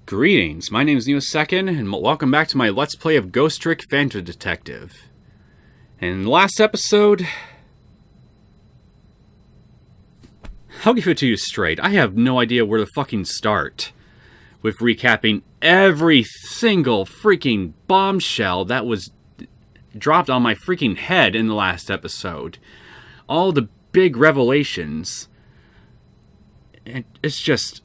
Greetings, my name is Neosekken, and welcome back to my Let's Play of Ghost Trick Phantom Detective. In the last episode, I'll give it to you straight, I have no idea where to fucking start with recapping every single freaking bombshell that was dropped on my freaking head in the last episode. All the big revelations. And it's just,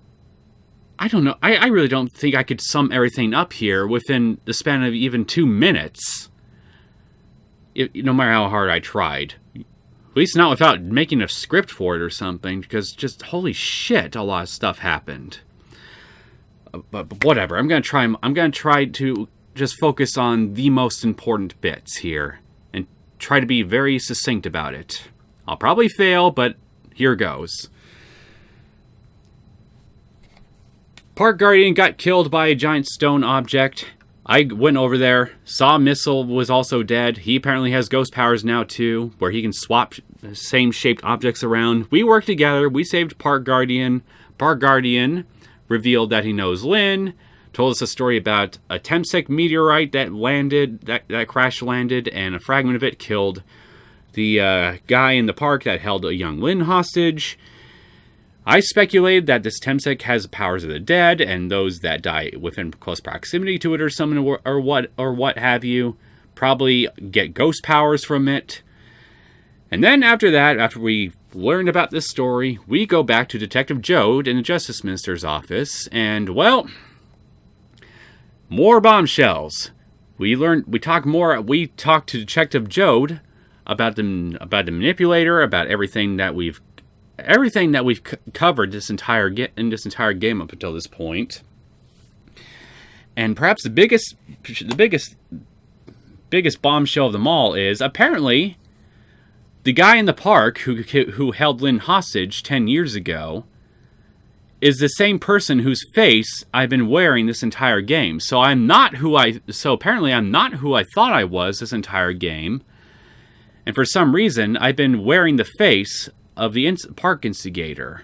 I don't know. I really don't think I could sum everything up here within the span of even 2 minutes. No matter how hard I tried. At least not without making a script for it or something, because just, holy shit, a lot of stuff happened. But whatever, I'm gonna try to just focus on the most important bits here, and try to be very succinct about it. I'll probably fail, but here goes. Park Guardian got killed by a giant stone object. I went over there, saw Missile was also dead. He apparently has ghost powers now too, where he can swap same shaped objects around. We worked together, we saved Park Guardian. Park Guardian revealed that he knows Lynn, told us a story about a Neosekken meteorite that landed, that crash landed, and a fragment of it killed the guy in the park that held a young Lynn hostage. I speculated that this Neosekken has powers of the dead, and those that die within close proximity to it or something, or what have you, probably get ghost powers from it. And then after that, after we learned about this story, we go back to Detective Jode in the Justice Minister's office, and well, more bombshells. We talk to Detective Jode about the Manipulator, about everything that we've covered this entire game up until this point. And perhaps the biggest bombshell of them all is apparently the guy in the park who held Lynn hostage 10 years ago is the same person whose face I've been wearing this entire game. So apparently I'm not who I thought I was this entire game. And for some reason, I've been wearing the face of the park instigator.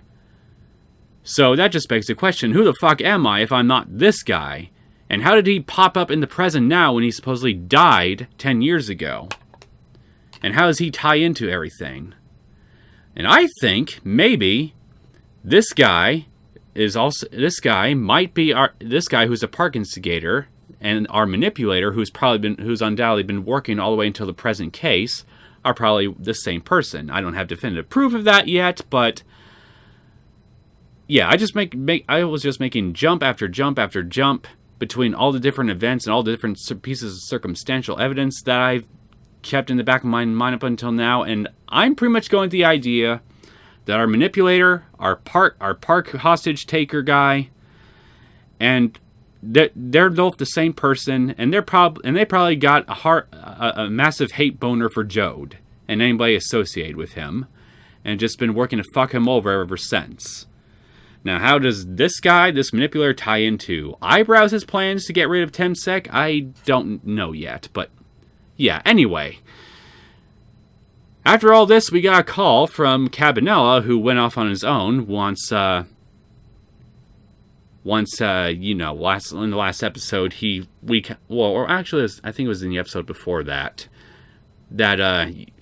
So that just begs the question, who the fuck am I if I'm not this guy? And how did he pop up in the present now when he supposedly died 10 years ago? And how does he tie into everything? And I think maybe this guy might be this guy who's a park instigator and our manipulator who's undoubtedly been working all the way until the present case are probably the same person. I don't have definitive proof of that yet, but yeah, I was just making jump after jump after jump between all the different events and all the different pieces of circumstantial evidence that I've kept in the back of my mind up until now, and I'm pretty much going with the idea that our manipulator, our park hostage taker guy, and they're both the same person, and they probably got a massive hate boner for Jode and anybody associated with him, and just been working to fuck him over ever since. Now, how does this manipulator, tie into Eyebrows' plans to get rid of Neosekken? I don't know yet, but yeah. Anyway, after all this, we got a call from Cabanela, who went off on his own in the last episode, I think it was in the episode before that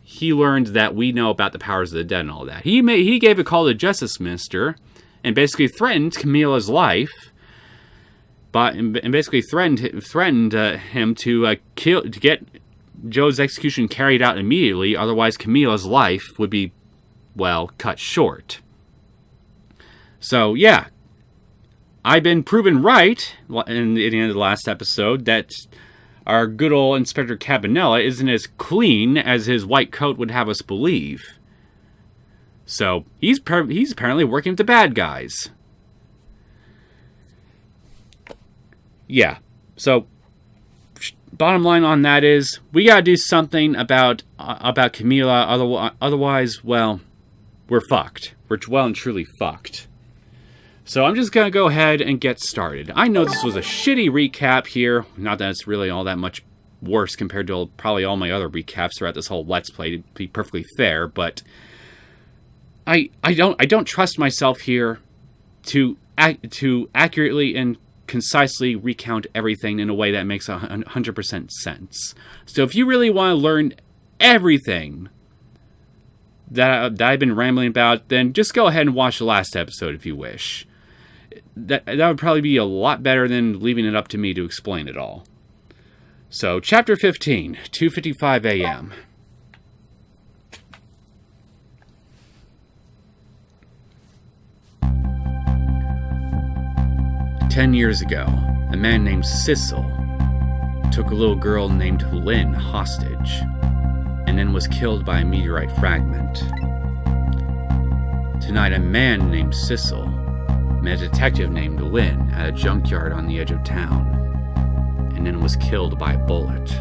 he learned that we know about the powers of the dead and all that. He gave a call to Justice Minister and basically threatened Camila's life, and basically threatened him to get Joe's execution carried out immediately, otherwise Camila's life would be, well, cut short. So yeah, I've been proven right in the end of the last episode that our good old Inspector Cabanela isn't as clean as his white coat would have us believe. So he's apparently working with the bad guys. Yeah, so bottom line on that is we gotta do something about Camila, otherwise, well, we're fucked. We're well and truly fucked. So I'm just going to go ahead and get started. I know this was a shitty recap here. Not that it's really all that much worse compared to probably all my other recaps throughout this whole Let's Play, to be perfectly fair, but I don't trust myself here to accurately and concisely recount everything in a way that makes 100% sense. So if you really want to learn everything that I've been rambling about, then just go ahead and watch the last episode if you wish. That would probably be a lot better than leaving it up to me to explain it all. So, Chapter 15, 2:55 a.m. "10 years ago, a man named Sissel took a little girl named Lynn hostage, and then was killed by a meteorite fragment. Tonight, a man named Sissel met a detective named Lynn at a junkyard on the edge of town, and then was killed by a bullet.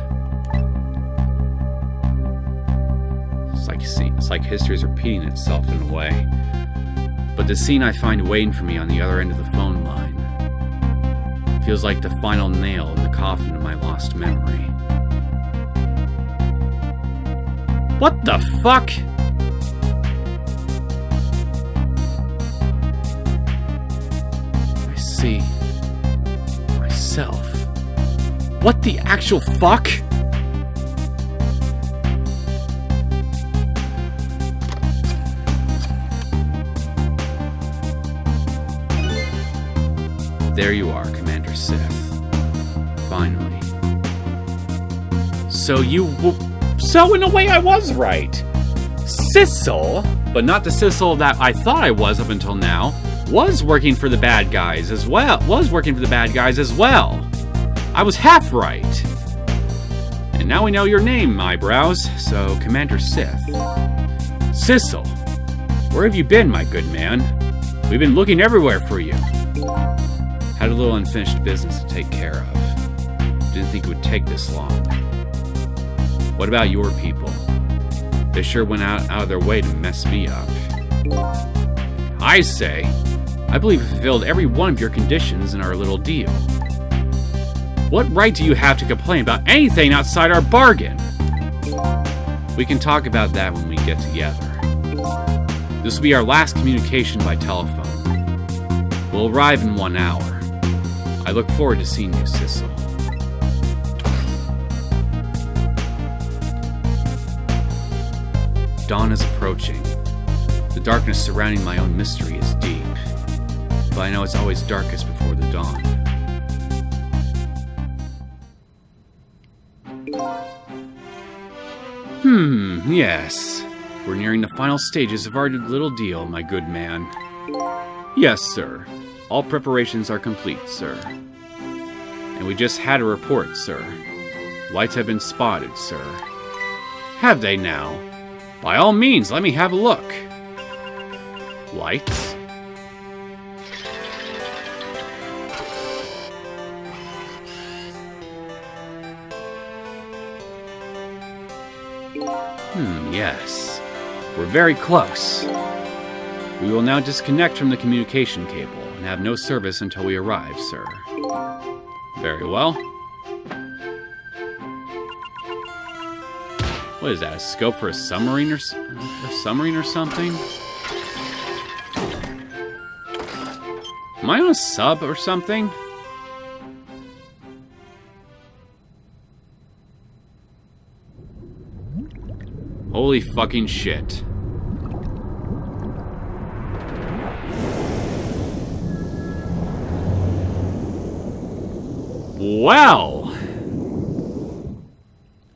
It's like history's repeating itself in a way. But the scene I find waiting for me on the other end of the phone line feels like the final nail in the coffin of my lost memory. What the fuck? I see myself. What the actual fuck? There you are, Commander Sith. Finally. So in a way I was right. Sissel, but not the Sissel that I thought I was up until now, was working for the bad guys as well. I was half right. And now we know your name, eyebrows. So, Commander Sith. Sissel, where have you been, my good man? We've been looking everywhere for you. Had a little unfinished business to take care of. Didn't think it would take this long. What about your people? They sure went out of their way to mess me up. I say, I believe we fulfilled every one of your conditions in our little deal. What right do you have to complain about anything outside our bargain? We can talk about that when we get together. This will be our last communication by telephone. We'll arrive in 1 hour. I look forward to seeing you, Sissel. Dawn is approaching. The darkness surrounding my own mystery is deep, but I know it's always darkest before the dawn. Yes. We're nearing the final stages of our little deal, my good man. Yes, sir. All preparations are complete, sir. And we just had a report, sir. Lights have been spotted, sir. Have they now? By all means, let me have a look. Lights? Yes. We're very close. We will now disconnect from the communication cable and have no service until we arrive, sir. Very well. What is that, a scope for a submarine or something? Am I on a sub or something? Holy fucking shit. Well!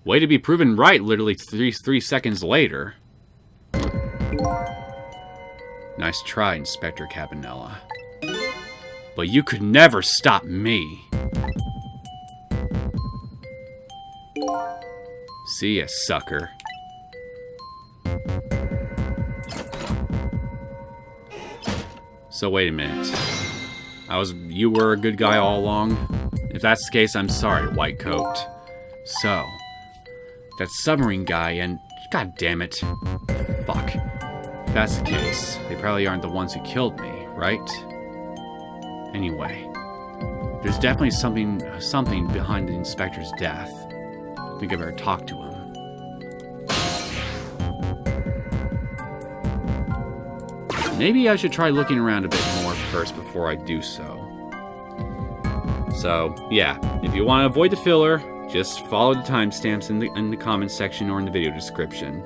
Way to be proven right literally three seconds later. Nice try, Inspector Cabanella. But you could never stop me. See ya, sucker. So wait a minute. You were a good guy all along? If that's the case, I'm sorry, white coat. So, that submarine guy and... God damn it. Fuck. If that's the case, they probably aren't the ones who killed me, right? Anyway, there's definitely something behind the inspector's death. I think I better talk to him. Maybe I should try looking around a bit more first before I do so. So, yeah, if you want to avoid the filler, just follow the timestamps in the comments section or in the video description.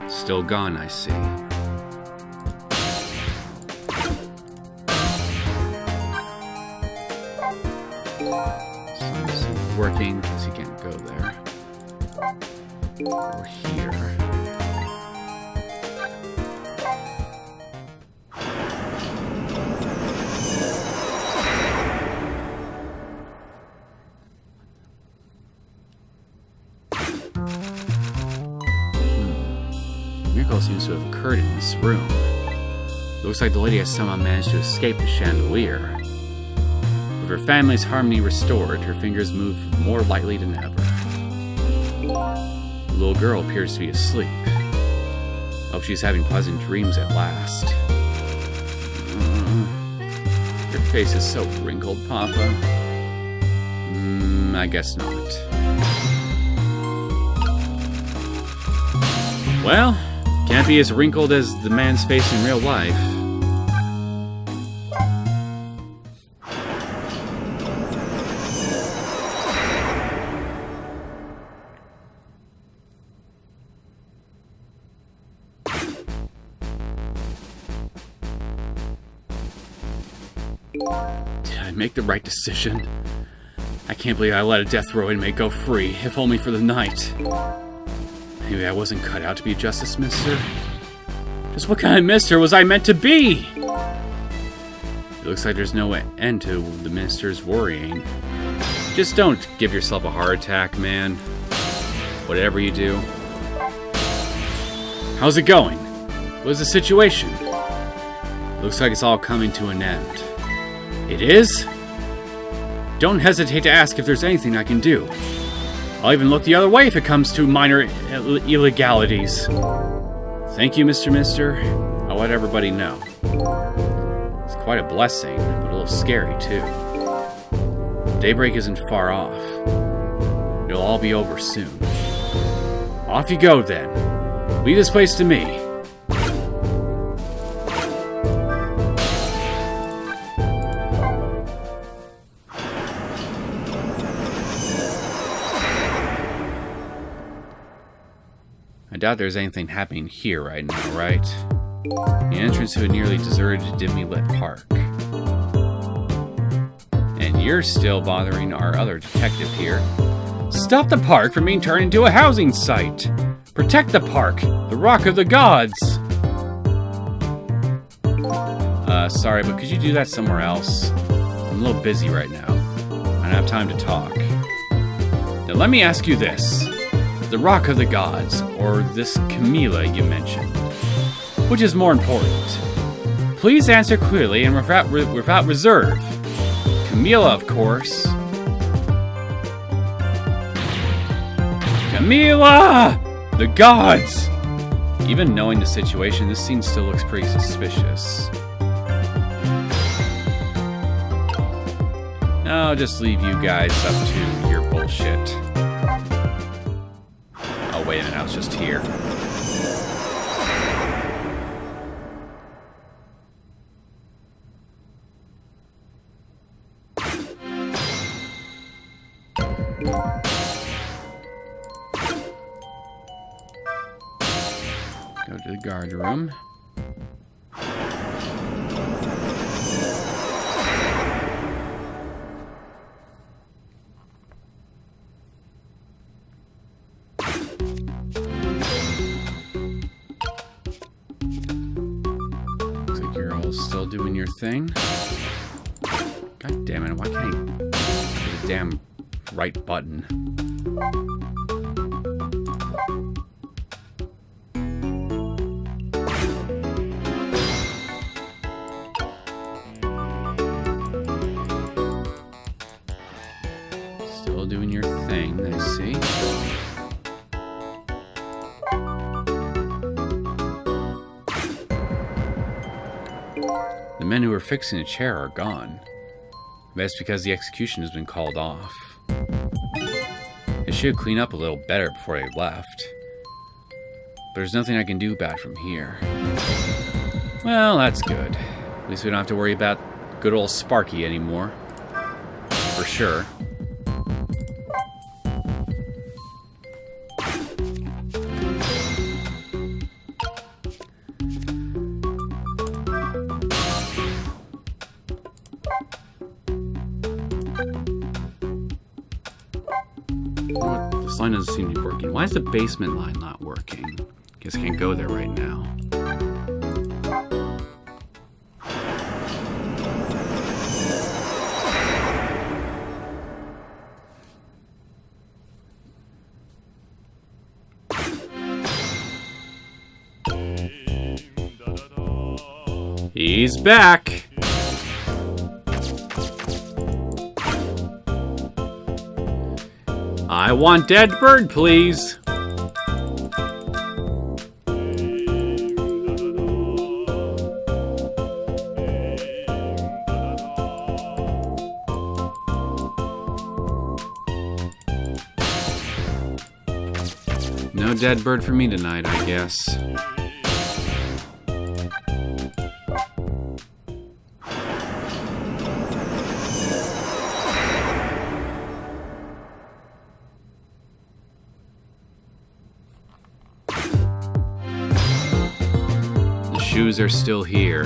Still gone, I see. So this is working because he can't go there. Or here. Miracle seems to have occurred in this room. It looks like the lady has somehow managed to escape the chandelier. With her family's harmony restored, her fingers move more lightly than ever. The little girl appears to be asleep. Hope she's having pleasant dreams at last. Her face is so wrinkled, Papa. I guess not. Well, can't be as wrinkled as the man's face in real life. Did I make the right decision? I can't believe I let a death row inmate go free, if only for the night. Maybe I wasn't cut out to be a justice minister. Just what kind of minister was I meant to be? It looks like there's no end to the minister's worrying. Just don't give yourself a heart attack, man. Whatever you do. How's it going? What's the situation? Looks like it's all coming to an end. It is? Don't hesitate to ask if there's anything I can do. I'll even look the other way if it comes to minor illegalities. Thank you, Mr. Mister. I'll let everybody know. It's quite a blessing, but a little scary, too. Daybreak isn't far off. It'll all be over soon. Off you go, then. Leave this place to me. I doubt there's anything happening here right now, right? The entrance to a nearly deserted, dimly lit park. And you're still bothering our other detective here. Stop the park from being turned into a housing site! Protect the park! The Rock of the Gods! Sorry, but could you do that somewhere else? I'm a little busy right now. I don't have time to talk. Now let me ask you this. The Rock of the Gods, or this Camilla you mentioned. Which is more important? Please answer clearly and without reserve. Camilla, of course. Camilla! The gods! Even knowing the situation, this scene still looks pretty suspicious. I'll just leave you guys up to your bullshit. Oh, wait a minute, I was just here. Go to the guard room. Looks like you're all still doing your thing. God damn it, why can't I hit the damn right button? Still doing your thing, I see. The men who were fixing the chair are gone. That's because the execution has been called off. They should clean up a little better before they left. But there's nothing I can do about it from here. Well, that's good. At least we don't have to worry about good old Sparky anymore. For sure. This line doesn't seem to be working. Why is the basement line not working? Guess I can't go there right now. He's back! I want dead bird, please! No dead bird for me tonight, I guess. Shoes are still here.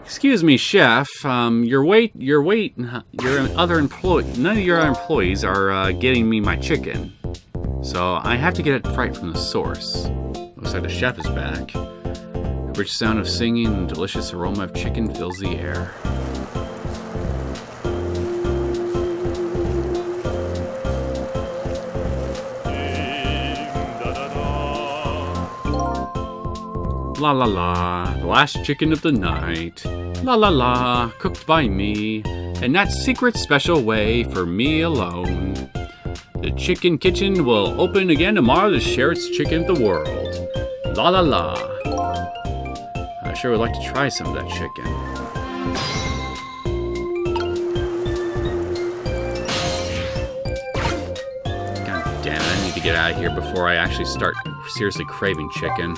Excuse me, chef. None of your other employees are getting me my chicken. So I have to get it right from the source. Looks like the chef is back. The rich sound of singing and delicious aroma of chicken fills the air. La la la, the last chicken of the night. La la la, cooked by me, in that secret special way for me alone. The chicken kitchen will open again tomorrow to share its chicken with the world. La la la. I sure would like to try some of that chicken. God damn it, I need to get out of here before I actually start seriously craving chicken.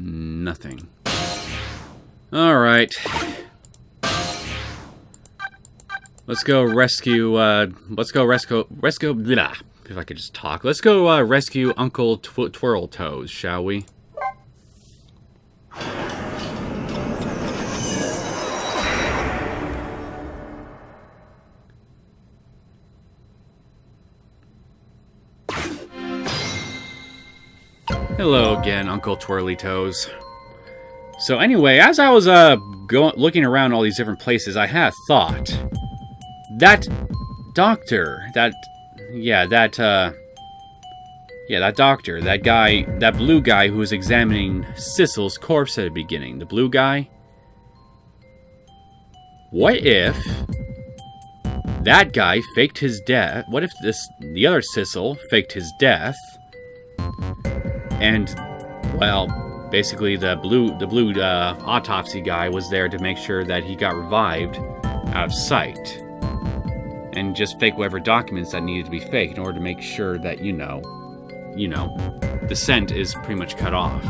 Nothing. All right. Let's go rescue. Blah, if I could just talk. Let's go rescue Uncle Twirl Toes, shall we? Hello again, Uncle Twirly Toes. So anyway, as I was looking around all these different places, I had a thought. That doctor, that doctor, that guy, that blue guy who was examining Sissel's corpse at the beginning, the blue guy. What if that guy faked his death? What if the other Sissel faked his death? And, well, basically the blue autopsy guy was there to make sure that he got revived out of sight. And just fake whatever documents that needed to be faked in order to make sure that, you know, the scent is pretty much cut off.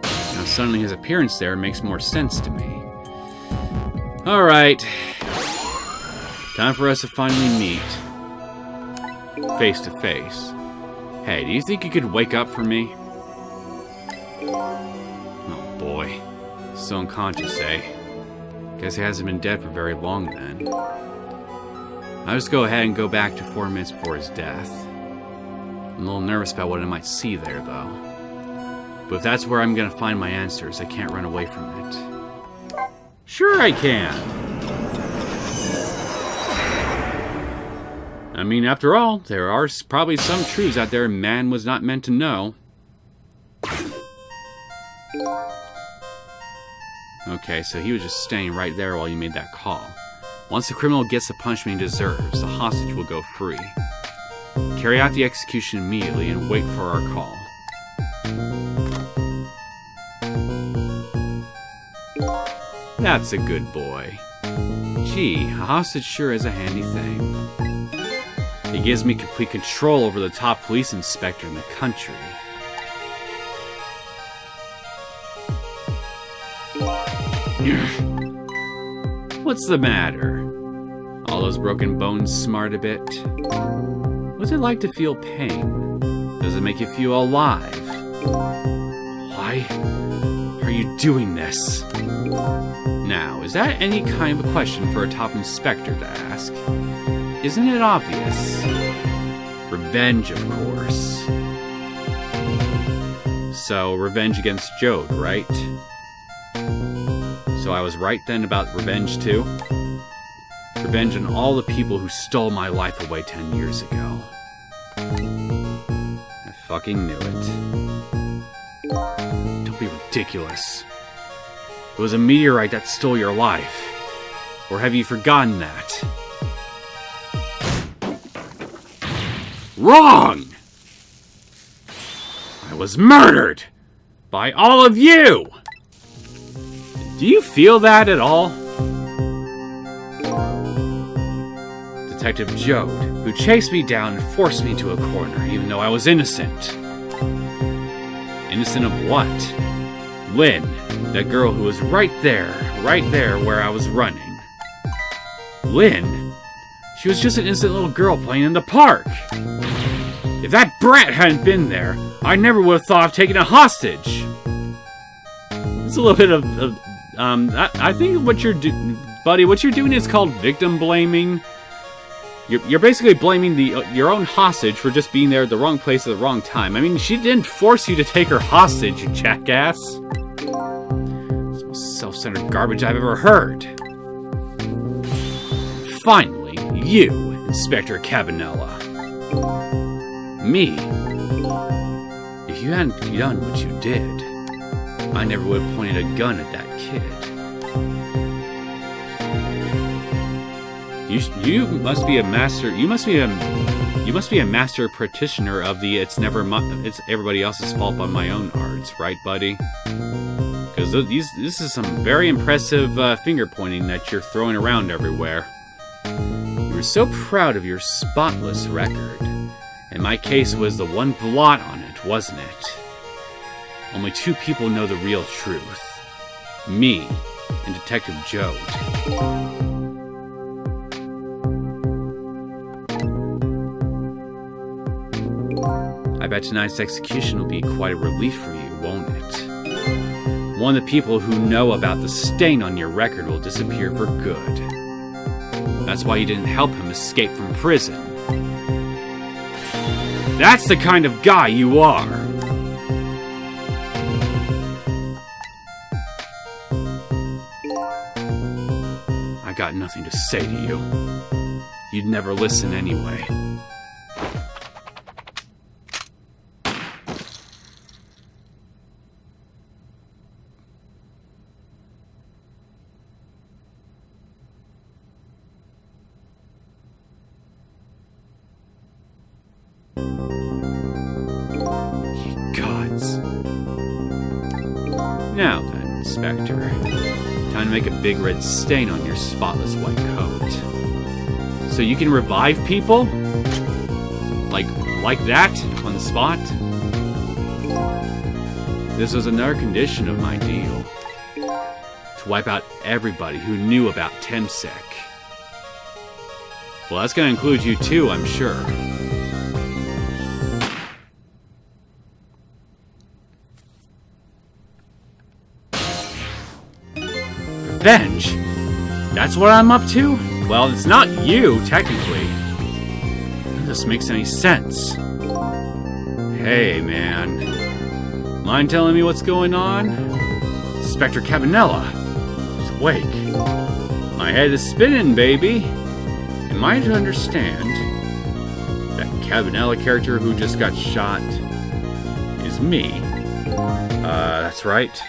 Now suddenly his appearance there makes more sense to me. Alright. Time for us to finally meet. Face to face. Hey, do you think you could wake up for me? Oh boy. Still unconscious, eh? Guess he hasn't been dead for very long then. I'll just go ahead and go back to 4 minutes before his death. I'm a little nervous about what I might see there, though. But if that's where I'm gonna find my answers, I can't run away from it. Sure I can! I mean, after all, there are probably some truths out there man was not meant to know. Okay, so he was just staying right there while you made that call. Once the criminal gets the punishment he deserves, the hostage will go free. Carry out the execution immediately and wait for our call. That's a good boy. Gee, a hostage sure is a handy thing. It gives me complete control over the top police inspector in the country. What's the matter? All those broken bones smart a bit? What's it like to feel pain? Does it make you feel alive? Why are you doing this? Now, is that any kind of a question for a top inspector to ask? Isn't it obvious? Revenge, of course. So, revenge against Jode, right? So I was right then about revenge too? Revenge on all the people who stole my life away 10 years ago. I fucking knew it. Don't be ridiculous. It was a meteorite that stole your life. Or have you forgotten that? Wrong! I was murdered! By all of you! Do you feel that at all? Detective Jode, who chased me down and forced me into a corner, even though I was innocent. Innocent of what? Lynn, that girl who was right there where I was running. Lynn? She was just an innocent little girl playing in the park. If that brat hadn't been there, I never would have thought of taking a hostage. It's a little bit of I think what you're doing, buddy, what you're doing is called victim blaming. You're basically blaming your own hostage for just being there at the wrong place at the wrong time. I mean, she didn't force you to take her hostage, you jackass. It's the most self-centered garbage I've ever heard. Finally, you, Inspector Cabanella. Me. If you hadn't done what you did, I never would have pointed a gun at that kid. You must be a master. You must be a master practitioner of the it's everybody else's fault but my own arts, right, buddy? Because this is some very impressive finger pointing that you're throwing around everywhere. You were so proud of your spotless record, and my case was the one blot on it, wasn't it? Only 2 people know the real truth. Me and Detective Jode. I bet tonight's execution will be quite a relief for you, won't it? One of the people who know about the stain on your record will disappear for good. That's why you didn't help him escape from prison. That's the kind of guy you are! I got nothing to say to you. You'd never listen anyway. Now then, Inspector. Time to make a big red stain on your spotless white coat. So you can revive people? Like that? On the spot? This was another condition of my deal. To wipe out everybody who knew about Temsek. Well, that's gonna include you too, I'm sure. revenge? That's what I'm up to? Well, it's not you, technically. None of this makes any sense. Hey, man. Mind telling me what's going on? Inspector Cabanela. He's awake. My head is spinning, baby. Am I to understand that Cabanela character who just got shot is me? That's right.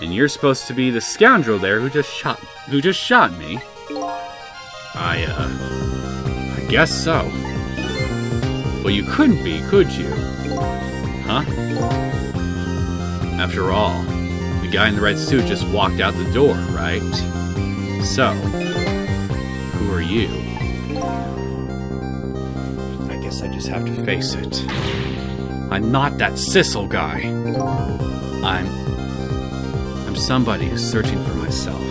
And you're supposed to be the scoundrel there who just shot me. I guess so. Well, you couldn't be, could you? Huh? After all, the guy in the red suit just walked out the door, right? So, who are you? I guess I just have to face it. I'm not that Sissel guy. I'm somebody who's searching for myself.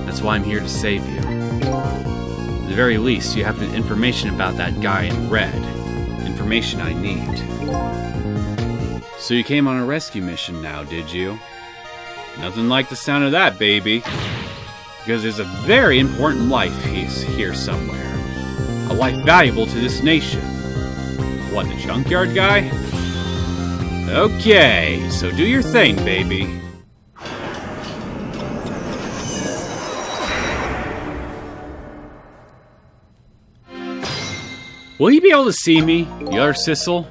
That's why I'm here to save you. At the very least, you have the information about that guy in red. Information I need. So you came on a rescue mission now, did you? Nothing like the sound of that, baby. Because there's a very important life here somewhere. A life valuable to this nation. What, the junkyard guy? Okay, so do your thing, baby. Will you be able to see me, the other Sissel?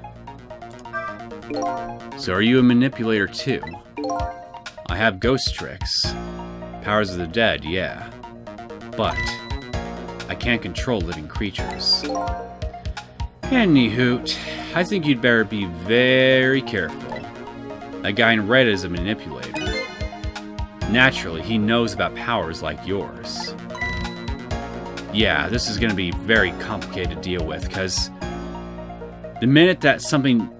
So are you a manipulator too? I have ghost tricks. Powers of the dead, yeah. But I can't control living creatures. Anyhoot, I think you'd better be very careful. That guy in red is a manipulator. Naturally, he knows about powers like yours. Yeah, this is going to be very complicated to deal with, because the minute that something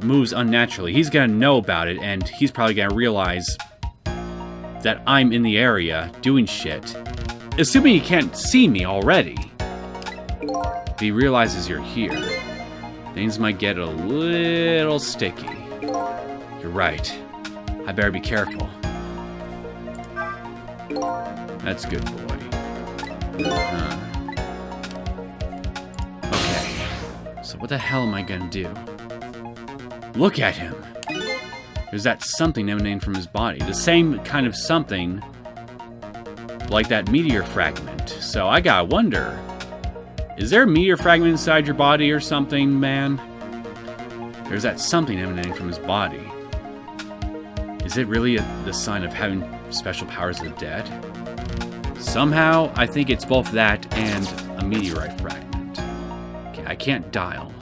moves unnaturally, he's going to know about it, and he's probably going to realize that I'm in the area doing shit. Assuming he can't see me already. If he realizes you're here, things might get a little sticky. You're right. I better be careful. That's good, boy. Okay, so what the hell am I gonna do? Look at him! There's that something emanating from his body. The same kind of something like that meteor fragment. So I gotta wonder, is there a meteor fragment inside your body or something, man? There's that something emanating from his body. Is it really the sign of having special powers of the dead? Somehow, I think it's both that and a meteorite fragment. Okay, I can't dial.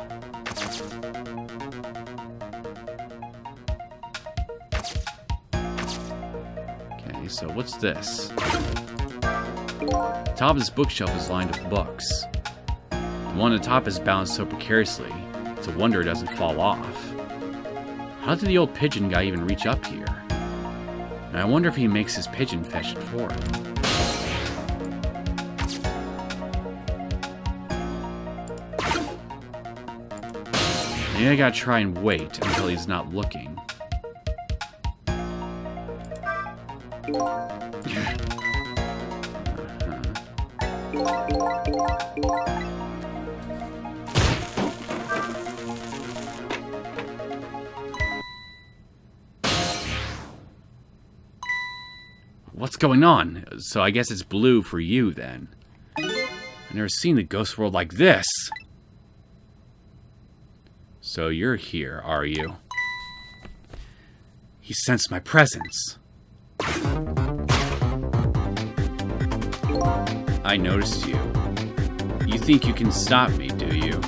Okay, so what's this? The top of this bookshelf is lined with books. The one on the top is balanced so precariously, it's a wonder it doesn't fall off. How did the old pigeon guy even reach up here? And I wonder if he makes his pigeon fetch it for him. Maybe I gotta try and wait until he's not looking. What's going on? So I guess it's blue for you then. I've never seen the ghost world like this. So you're here, are you? He sensed my presence. I noticed you. You think you can stop me, do you?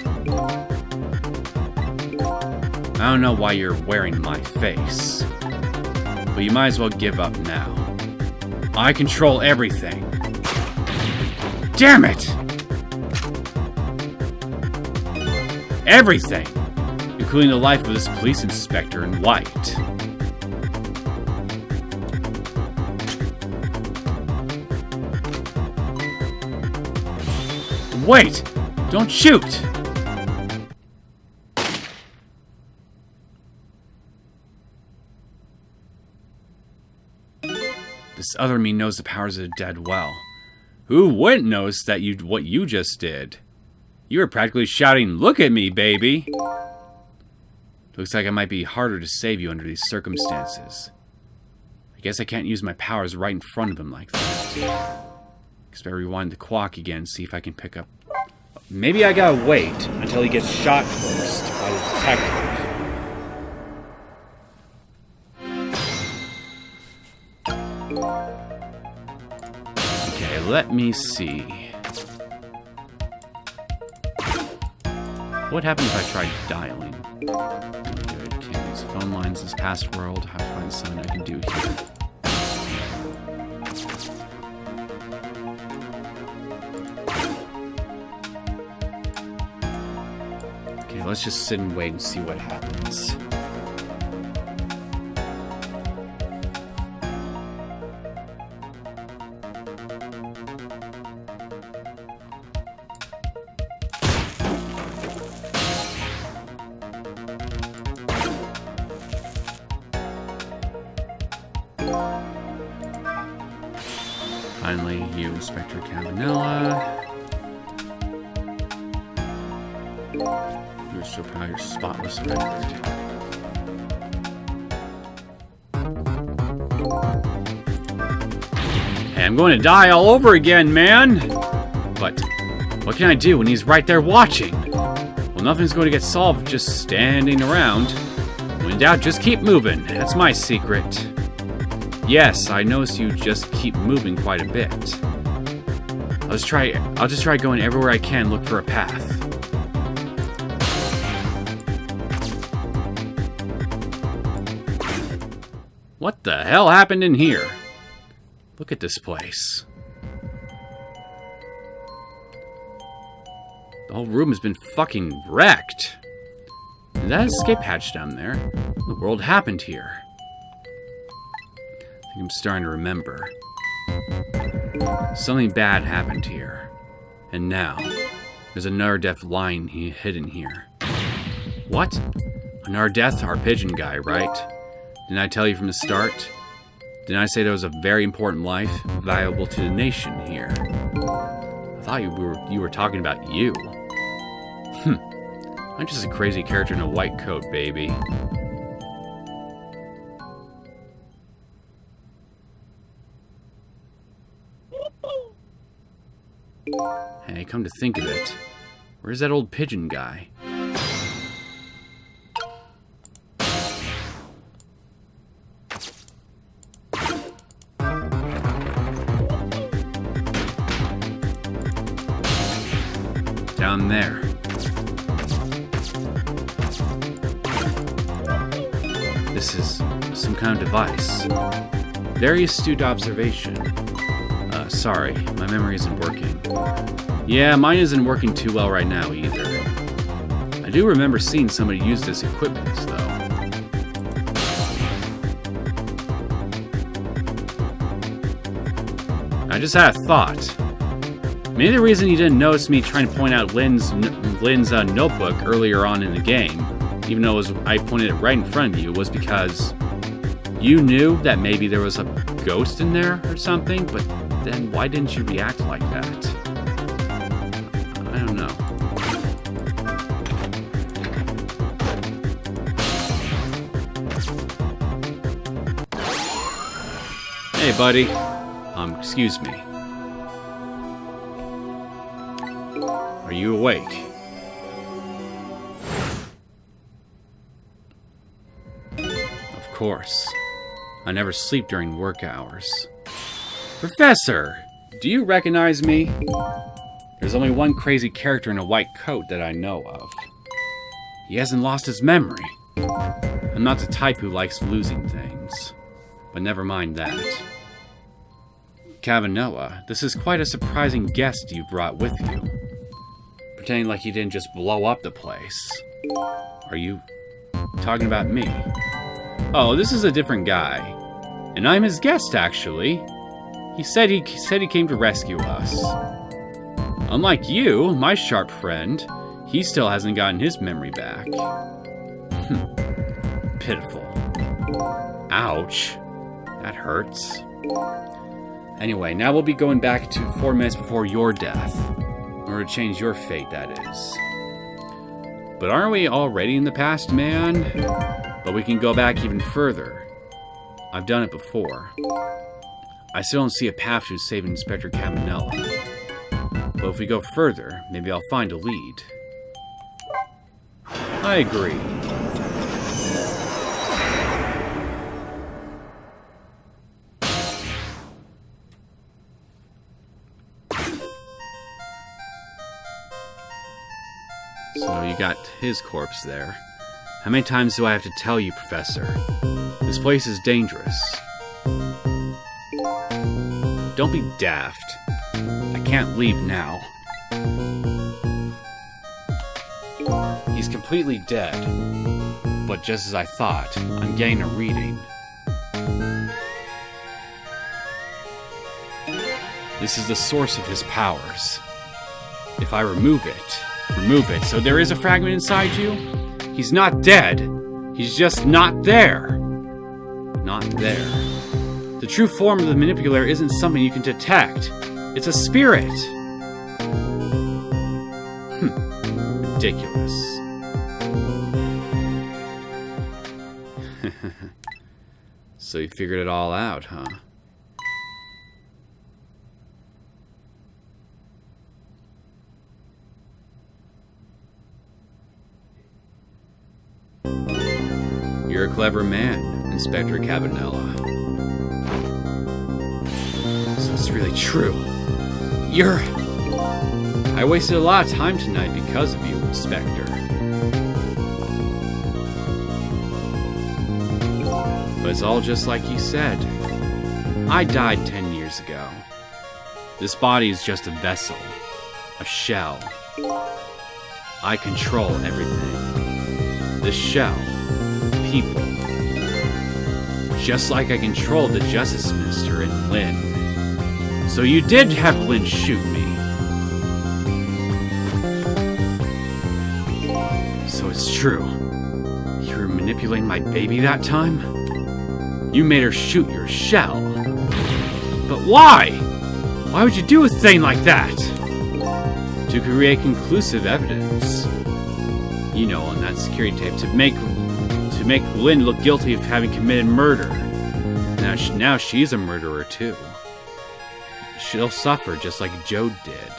I don't know why you're wearing my face, but you might as well give up now. I control everything. Damn it! Everything! Including the life of this police inspector in white. Wait! Don't shoot! The This other me knows the powers of the dead well. Who wouldn't notice that what you just did? You were practically shouting, "Look at me, baby!" Looks like it might be harder to save you under these circumstances. I guess I can't use my powers right in front of him like that. Guess I rewind the clock again and see if I can pick up... Maybe I gotta wait until he gets shot first by the detective. Okay, let me see. What happens if I try dialing? Good, can't use phone lines this past world. How to find something I can do here. Okay, let's just sit and wait and see what happens. Finally, you, Inspector Cavanella. You're so proud of your spotless record. Hey, I'm going to die all over again, man! But what can I do when he's right there watching? Well, nothing's going to get solved just standing around. When in doubt, just keep moving. That's my secret. Yes, I notice you just keep moving quite a bit. I'll just try going everywhere I can, look for a path. What the hell happened in here? Look at this place. The whole room has been fucking wrecked. Is that an escape hatch down there? What in the world happened here? I think I'm starting to remember. Something bad happened here. And now, there's another death lying hidden here. What? Another death? Our pigeon guy, right? Didn't I tell you from the start? Didn't I say there was a very important life, valuable to the nation here? I thought you were talking about you. I'm just a crazy character in a white coat, baby. Hey, come to think of it, where's that old pigeon guy? Down there. This is some kind of device. Very astute observation. Sorry, my memory isn't working. Yeah, mine isn't working too well right now either. I do remember seeing somebody use this equipment, though. I just had a thought. Maybe the reason you didn't notice me trying to point out Lynn's notebook earlier on in the game, even though I pointed it right in front of you, was because you knew that maybe there was a ghost in there or something, but then why didn't you react like that? I don't know. Hey, buddy. Excuse me. Are you awake? Of course. I never sleep during work hours. Professor! Do you recognize me? There's only one crazy character in a white coat that I know of. He hasn't lost his memory. I'm not the type who likes losing things. But never mind that. Cavanella, this is quite a surprising guest you've brought with you. Pretending like he didn't just blow up the place. Are you talking about me? Oh, this is a different guy. And I'm his guest, actually. He said he came to rescue us. Unlike you, my sharp friend, he still hasn't gotten his memory back. Pitiful. Ouch. That hurts. Anyway, now we'll be going back to 4 minutes before your death. In order to change your fate, that is. But aren't we already in the past, man? But we can go back even further. I've done it before. I still don't see a path to save Inspector Cabanela. But if we go further, maybe I'll find a lead. I agree. So you got his corpse there. How many times do I have to tell you, Professor? This place is dangerous. Don't be daft. I can't leave now. He's completely dead. But just as I thought, I'm getting a reading. This is the source of his powers. If I remove it, so there is a fragment inside you? He's not dead. He's just not there. Not there. The true form of the Manipulator isn't something you can detect. It's a spirit. Ridiculous. So you figured it all out, huh? You're a clever man, Inspector Cabanela. So it's really true. I wasted a lot of time tonight because of you, Inspector. But it's all just like you said. I died 10 years ago. This body is just a vessel, a shell. I control everything. This shell, people. Just like I controlled the Justice Minister and Lynn. So you did have Lynn shoot me. So it's true. You were manipulating my baby that time? You made her shoot your shell. But why? Why would you do a thing like that? To create conclusive evidence. You know, on that security tape, to make Lynn look guilty of having committed murder. Now she's a murderer too. She'll suffer just like Joe did.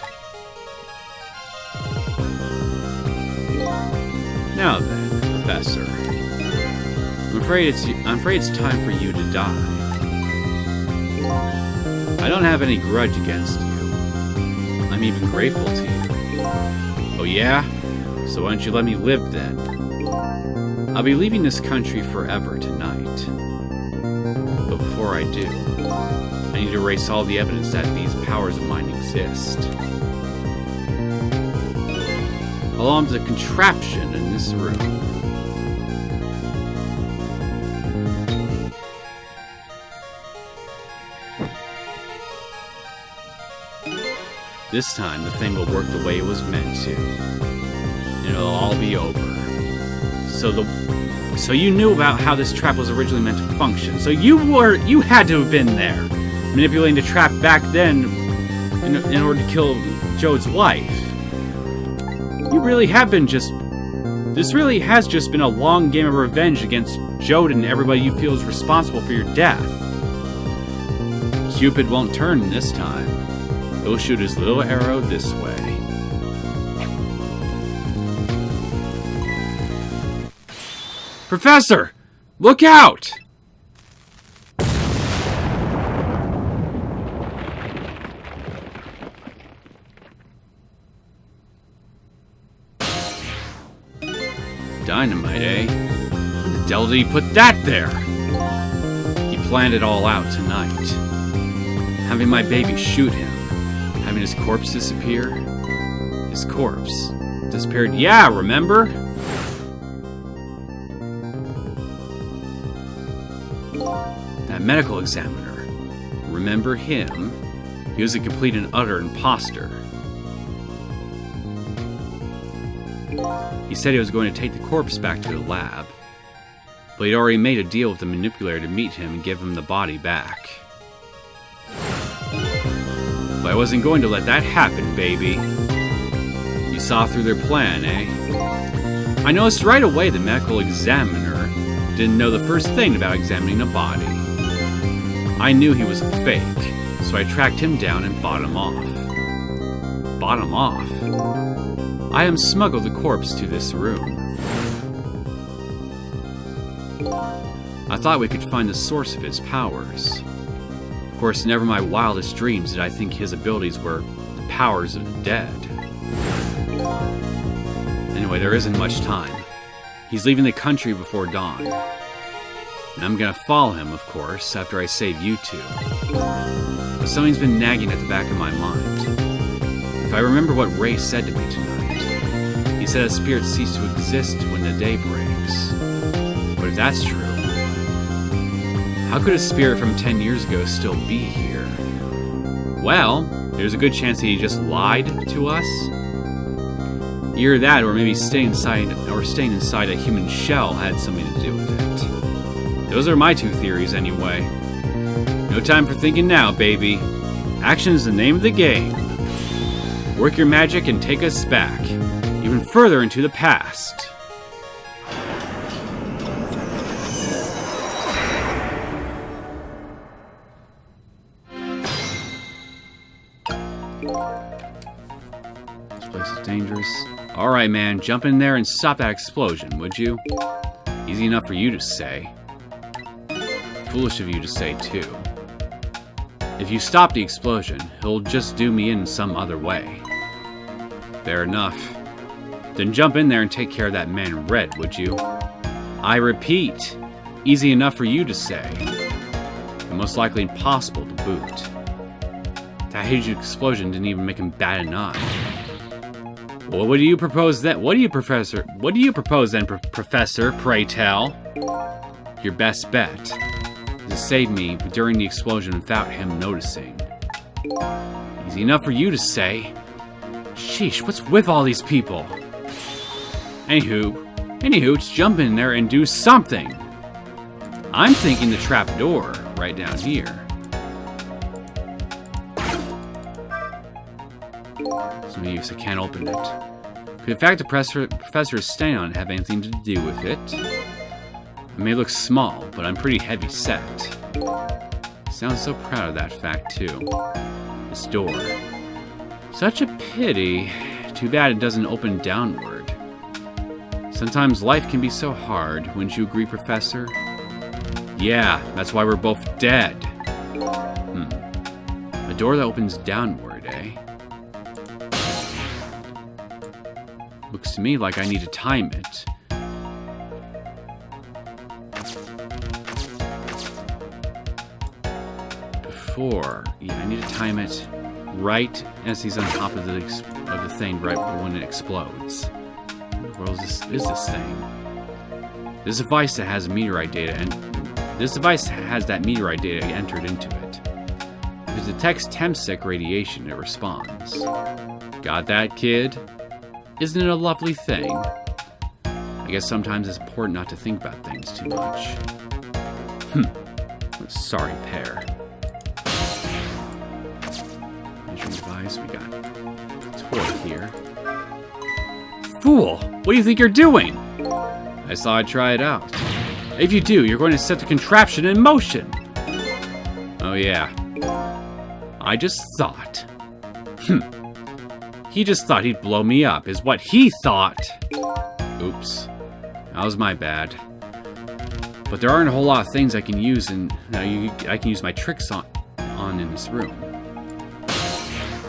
Now then, Professor. I'm afraid it's time for you to die. I don't have any grudge against you. I'm even grateful to you. Oh yeah? So why don't you let me live then? I'll be leaving this country forever tonight. But before I do, I need to erase all the evidence that these powers of mine exist. Along with the contraption in this room. This time, the thing will work the way it was meant to. And it'll all be over. So you knew about how this trap was originally meant to function. So you had to have been there, manipulating the trap back then in order to kill Jode's wife. This really has just been a long game of revenge against Jode and everybody you feel is responsible for your death. Cupid won't turn this time. He'll shoot his little arrow this way. Professor! Look out! Dynamite, eh? Where the devil did he put that there? He planned it all out tonight. Having my baby shoot him. Having his corpse disappear. His corpse disappeared. Yeah, remember? That medical examiner. Remember him? He was a complete and utter imposter. He said he was going to take the corpse back to the lab, but he'd already made a deal with the Manipulator to meet him and give him the body back. But I wasn't going to let that happen, baby. You saw through their plan, eh? I noticed right away the medical examiner didn't know the first thing about examining a body. I knew he was a fake, so I tracked him down and bought him off. Bought him off? I am smuggled the corpse to this room. I thought we could find the source of his powers. Of course, never in my wildest dreams did I think his abilities were the powers of the dead. Anyway, there isn't much time. He's leaving the country before dawn. And I'm gonna follow him, of course, after I save you two. But something's been nagging at the back of my mind. If I remember what Ray said to me tonight, he said a spirit ceases to exist when the day breaks. But if that's true, how could a spirit from 10 years ago still be here? Well, there's a good chance that he just lied to us. Either that, or maybe staying inside a human shell had something to do with it. Those are my two theories, anyway. No time for thinking now, baby. Action is the name of the game. Work your magic and take us back, even further into the past. This place is dangerous. Alright, man, jump in there and stop that explosion, would you? Easy enough for you to say. Foolish of you to say, too. If you stop the explosion, he'll just do me in some other way. Fair enough. Then jump in there and take care of that man in red, would you? I repeat, easy enough for you to say. And most likely impossible to boot. That huge explosion didn't even make him bat an eye. Well, what do you propose then? What do you propose then, Professor, pray tell? Your best bet is to save me during the explosion without him noticing. Easy enough for you to say. Sheesh, what's with all these people? Anywho, just jump in there and do something. I'm thinking the trap door right down here. So I can't open it. Could the fact the professor is standing on it have anything to do with it? It may look small, but I'm pretty heavy set. Sounds so proud of that fact, too. This door. Such a pity. Too bad it doesn't open downward. Sometimes life can be so hard, wouldn't you agree, Professor? Yeah, that's why we're both dead. A door that opens downward, eh? Looks to me like I need to time it. Yeah, I need to time it right as he's on top of the thing, right when it explodes. What is this thing? This device that has meteorite data, and this device has that meteorite data entered into it. If it detects Temsec radiation, it responds. Got that, kid? Isn't it a lovely thing? I guess sometimes it's important not to think about things too much. What a sorry pair. Entering device, we got a toy here. Fool! What do you think you're doing? I thought I'd try it out. If you do, you're going to set the contraption in motion. Oh yeah. I just thought. He just thought he'd blow me up, is what he thought. Oops. That was my bad. But there aren't a whole lot of things I can use, and I can use my tricks on in this room.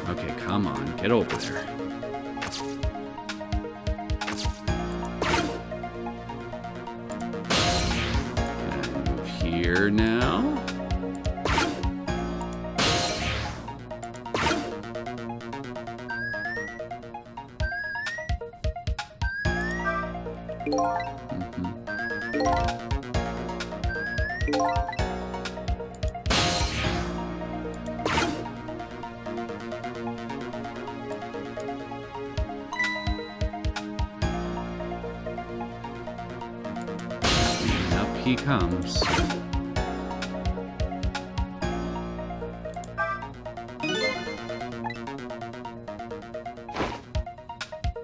Okay, come on, get over there. Can I move here now? Up he comes.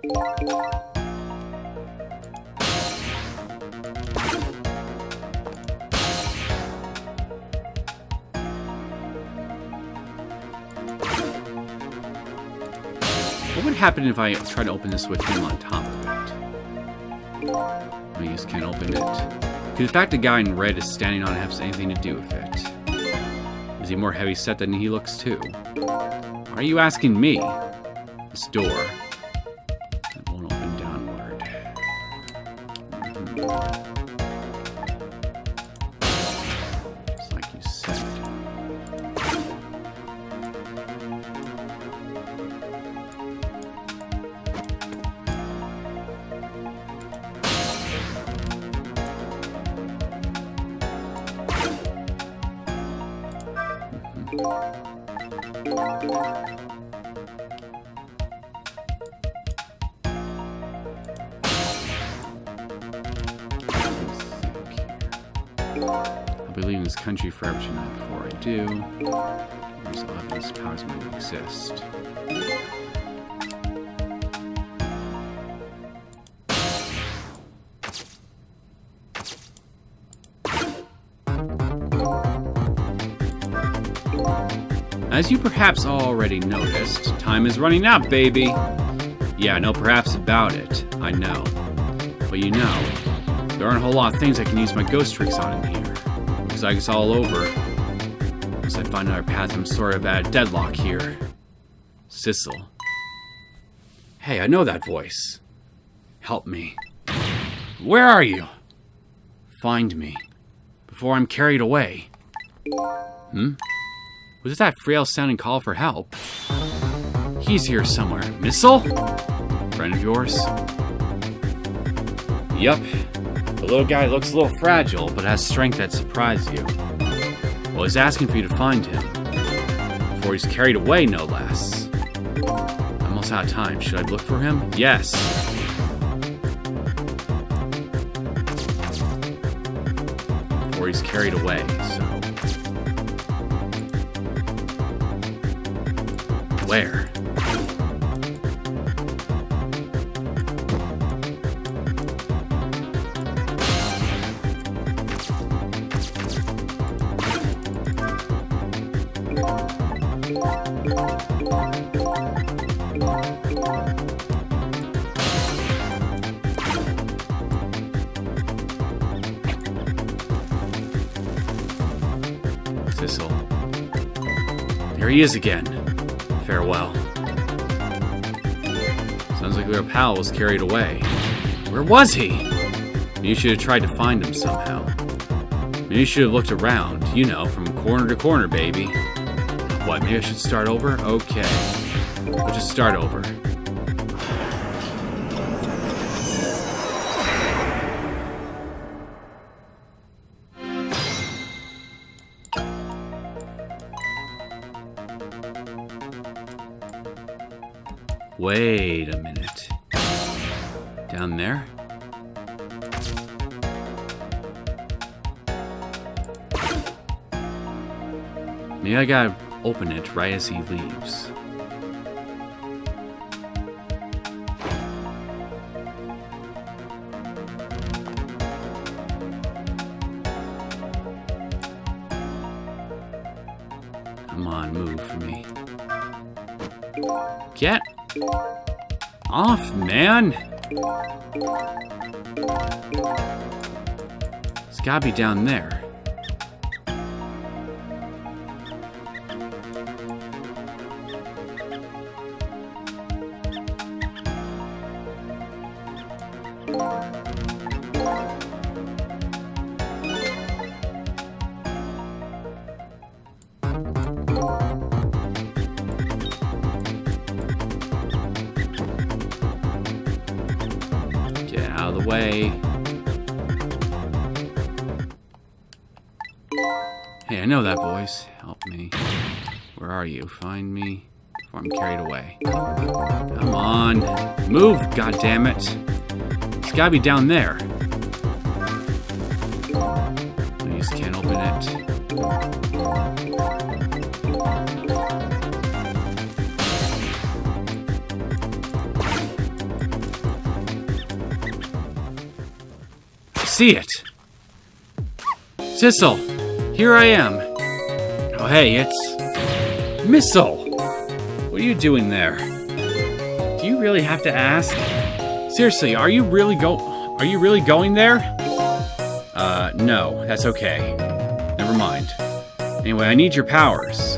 What would happen if I try to open this with him on top of it? I just can't open it. Could the fact the guy in red is standing on it have anything to do with it? Is he more heavy set than he looks too? Why are you asking me? This door. It won't open downward. Just like you said. I'll be leaving this country forever tonight. Before I do, there's obvious powers might exist. As you perhaps already noticed, time is running out, baby. Yeah, I know perhaps about it. I know. But you know, there aren't a whole lot of things I can use my ghost tricks on in here. Looks like it's all over. Unless I find another path, I'm sort of at a deadlock here. Sissel. Hey, I know that voice. Help me. Where are you? Find me. Before I'm carried away. Was it that frail-sounding call for help? He's here somewhere. Missile? Friend of yours? Yup. The little guy looks a little fragile, but has strength that surprises you. Well, he's asking for you to find him. Before he's carried away, no less. I'm almost out of time. Should I look for him? Yes. Before he's carried away, so... Where? Sissel. There he is again. Farewell. Sounds like your pal was carried away. Where was he? Maybe you should have tried to find him somehow. Maybe you should have looked around, you know, from corner to corner, baby. What, maybe I should start over? Okay. We'll just start over. Wait a minute. Down there? Maybe I gotta open it right as he leaves. Come on, move for me. Get off, man! It's gotta be down there. Get out of the way. Hey, I know that voice. Help me. Where are you? Find me before I'm carried away. Come on. Move, goddammit. It's gotta be down there. Please can't open it. see it. Sissel, here I am. Oh, hey, it's Missile. What are you doing there? Do you really have to ask? Seriously, are you really going there? No, that's okay. Never mind. Anyway, I need your powers.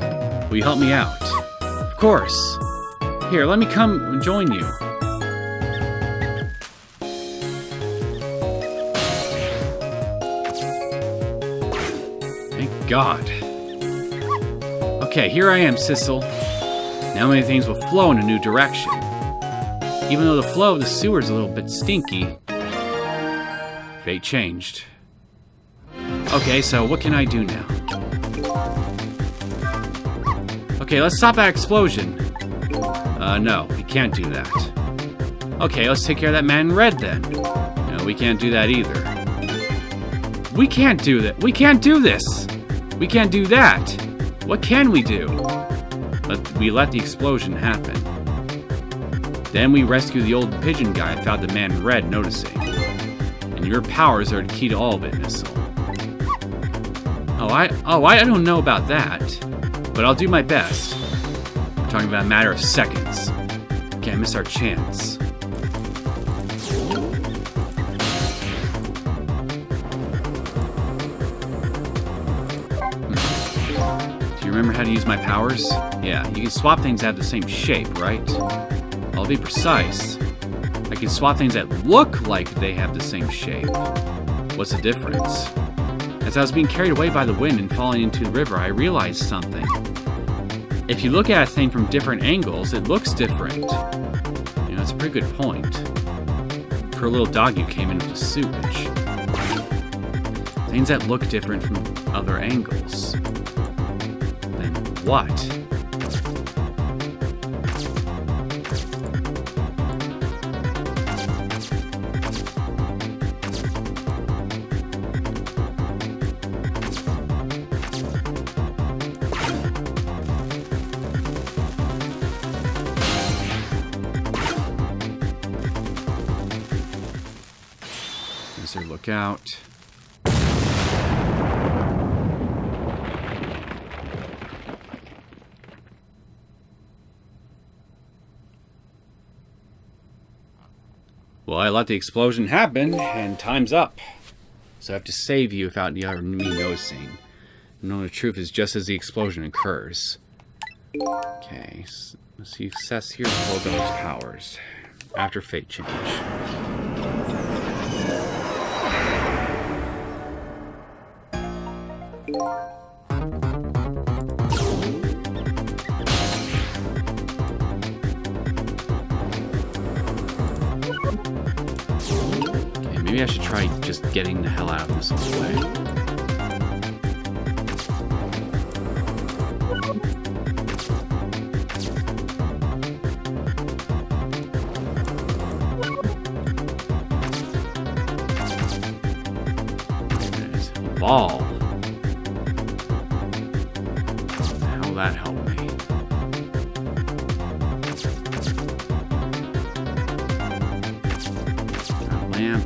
Will you help me out? Of course. Here, let me come and join you. Thank God. Okay, here I am, Sissel. Now many things will flow in a new direction. Even though the flow of the sewer is a little bit stinky, fate changed. Okay, so what can I do now? Okay, let's stop that explosion. No, we can't do that. Okay, let's take care of that man in red then. No, we can't do that either. We can't do that. We can't do this. We can't do that. What can we do? We let the explosion happen. Then we rescue the old pigeon guy and found the man in red noticing. And your powers are the key to all of it, Missile. I don't know about that. But I'll do my best. We're talking about a matter of seconds. Can't miss our chance. Do you remember how to use my powers? Yeah, you can swap things that have the same shape, right? I'll be precise. I can swap things that look like they have the same shape. What's the difference? As I was being carried away by the wind and falling into the river, I realized something. If you look at a thing from different angles, it looks different. You know, it's a pretty good point. For a little dog, you came in with the sewage. Things that look different from other angles. Then what? Look out. Well, I let the explosion happen, and time's up. So I have to save you without me noticing. No, the truth is just as the explosion occurs. Okay, so let's see success here to hold those powers. After fate change. Okay, maybe I should try just getting the hell out of this way. There's a ball. How will that help me? Lamp,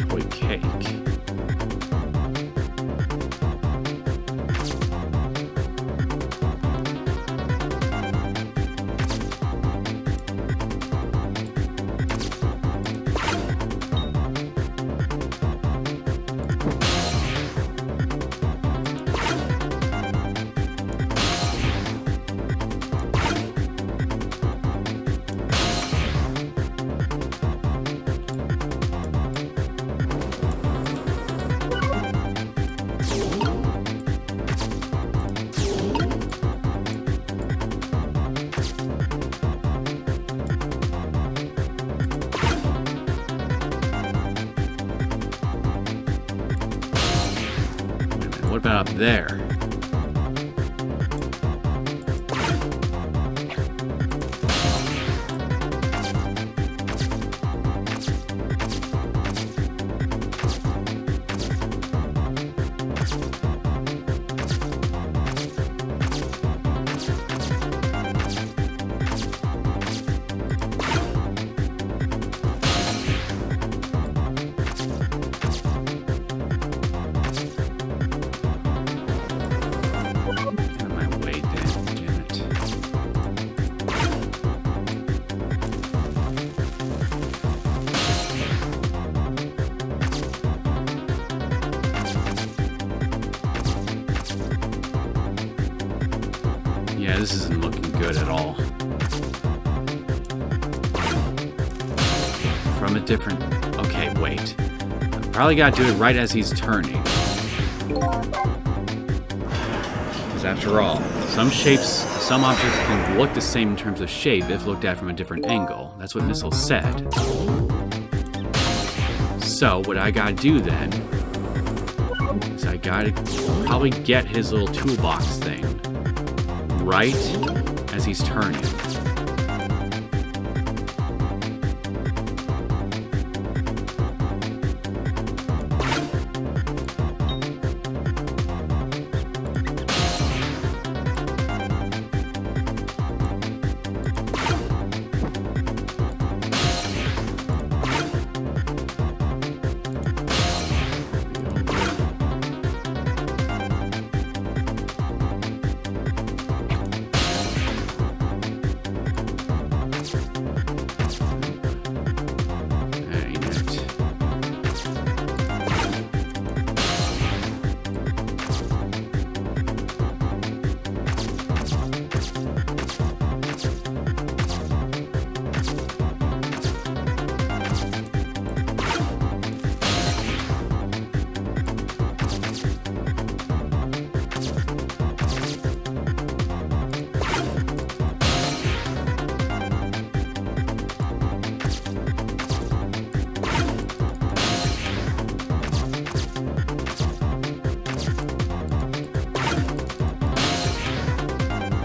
toy cake. What about up there? Yeah, this isn't looking good at all. From a different... Okay, wait. Probably gotta do it right as he's turning. Because after all, some shapes, some objects can look the same in terms of shape if looked at from a different angle. That's what Missile said. So, what I gotta do then is I gotta probably get his little toolbox thing right as he's turning.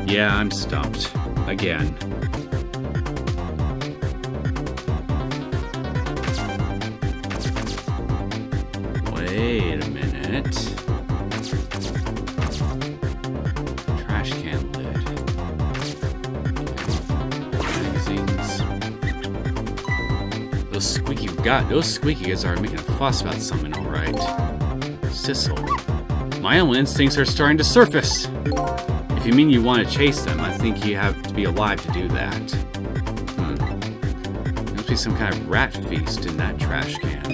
Yeah, I'm stumped. Again. Wait a minute. Trash can lid. Magazines. Those squeaky guys are making a fuss about something, alright. Sissel. My animal instincts are starting to surface. If you mean you want to chase them, I think you have to be alive to do that. There must be some kind of rat feast in that trash can.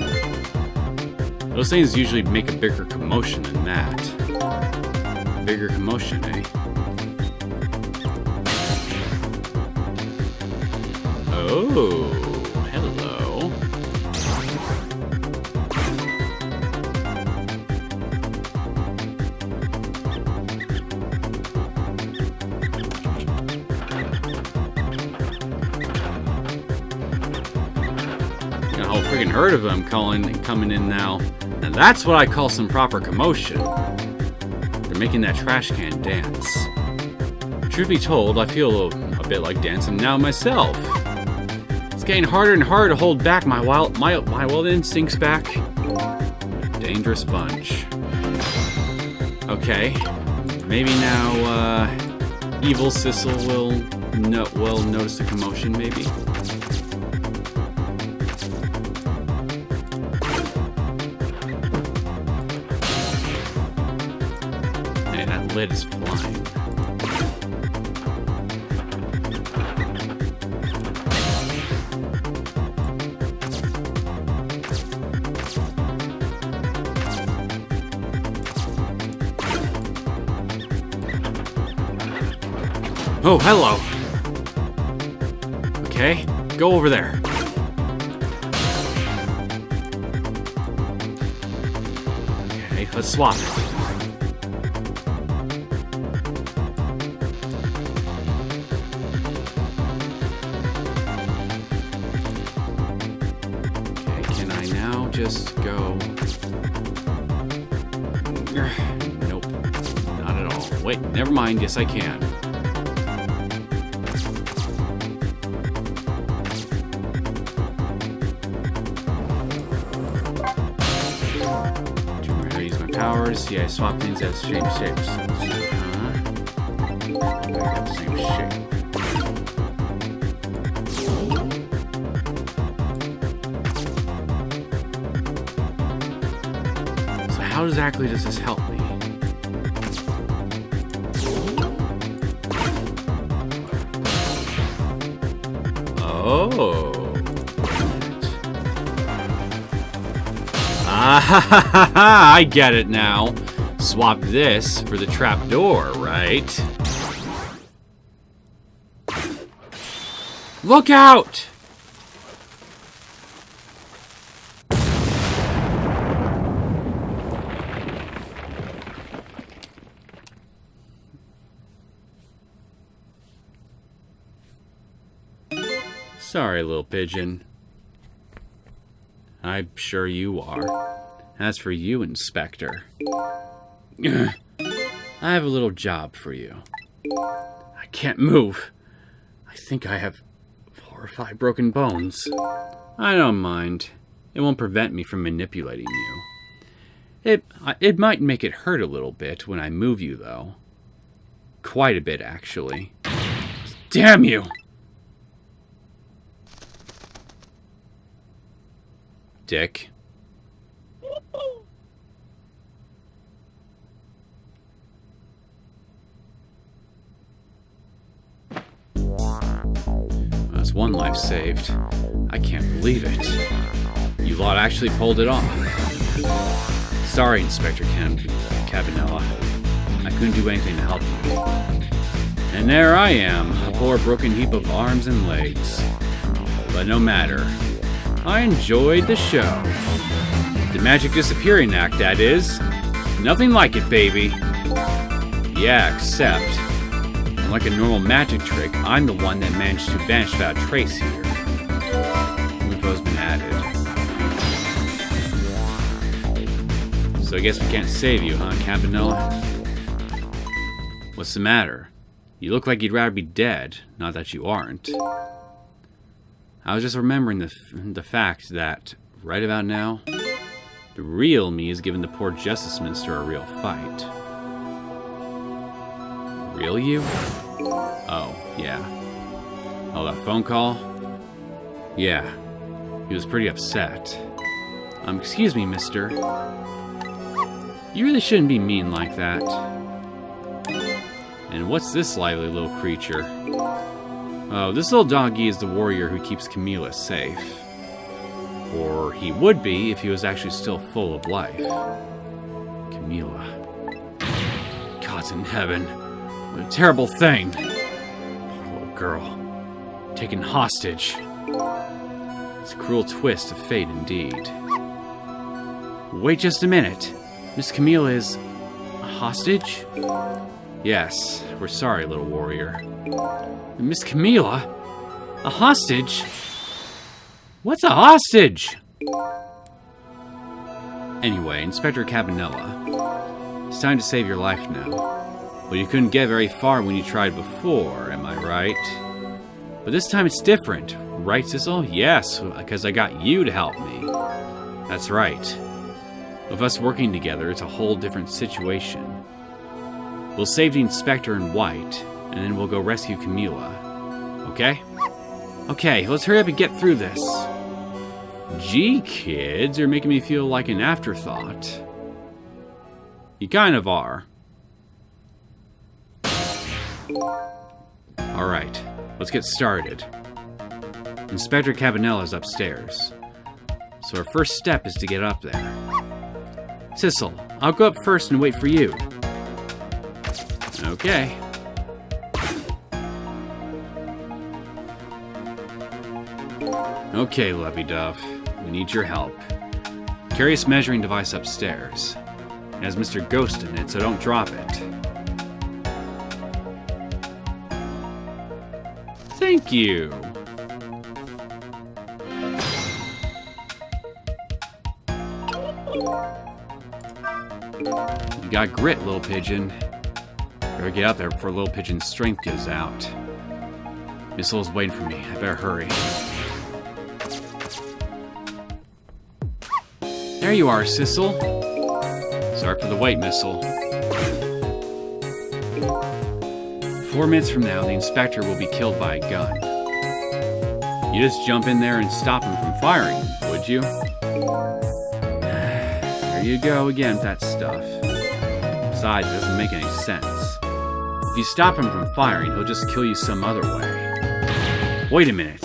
Those things usually make a bigger commotion than that. Bigger commotion, eh? Oh, hello. Freaking herd of them coming in now. And that's what I call some proper commotion. They're making that trash can dance. Truth be told, I feel a bit like dancing now myself. It's getting harder and harder to hold back my wild instincts back. Dangerous bunch. Okay, maybe now evil Sissel will notice the commotion. Maybe. Lid is flying. Oh, hello. Okay, go over there. Okay, let's swap it. Just go. Nope. Not at all. Wait, never mind. Yes, I can. Do I use my powers? Yeah, I swap things as shapes. I got the same shape. How exactly does this help me? Oh. Ah, I get it now. Swap this for the trapdoor, right? Look out! Sorry, little pigeon. I'm sure you are. As for you, Inspector, I have a little job for you. I can't move. I think I have 4 or 5 broken bones. I don't mind. It won't prevent me from manipulating you. It might make it hurt a little bit when I move you, though. Quite a bit, actually. Damn you! Dick. That's one life saved. I can't believe it. You lot actually pulled it off. Sorry, Inspector Cabanella. I couldn't do anything to help you. And there I am, a poor broken heap of arms and legs. But no matter. I enjoyed the show. The magic disappearing act, that is. Nothing like it, baby. Yeah, except, unlike a normal magic trick, I'm the one that managed to vanish without a trace here. Info's been added. So I guess we can't save you, huh, Cabanella? What's the matter? You look like you'd rather be dead, not that you aren't. I was just remembering the fact that, right about now, the real me is giving the poor Justice Minister a real fight. Real you? Oh, yeah. Oh, that phone call? Yeah. He was pretty upset. Excuse me, mister. You really shouldn't be mean like that. And what's this lively little creature? Oh, this little doggy is the warrior who keeps Camila safe. Or he would be if he was actually still full of life. Camila. God's in heaven. What a terrible thing. Poor little girl. Taken hostage. It's a cruel twist of fate indeed. Wait just a minute. Miss Camila is a hostage? Yes, we're sorry, little warrior. Miss Camila? A hostage? What's a hostage? Anyway, Inspector Cabanella, it's time to save your life now. But you couldn't get very far when you tried before, am I right? But this time it's different, right, Sissel? Yes, because I got you to help me. That's right. With us working together, it's a whole different situation. We'll save the Inspector in white, and then we'll go rescue Camila. Okay? Okay, let's hurry up and get through this. Gee, kids, you're making me feel like an afterthought. You kind of are. Alright, let's get started. Inspector Cabanella's upstairs. So our first step is to get up there. Sissel, I'll go up first and wait for you. Okay. Okay, lovey-dove. We need your help. Carry this measuring device upstairs. It has Mr. Ghost in it, so don't drop it. Thank you. You got grit, little pigeon. Better get out there before little pigeon's strength goes out. Missile's waiting for me. I better hurry. There you are, Sissel. Sorry for the wait, Missile. 4 minutes from now, the Inspector will be killed by a gun. You just jump in there and stop him from firing, would you? There you go again with that stuff. Besides, it doesn't make any sense. If you stop him from firing, he'll just kill you some other way. Wait a minute.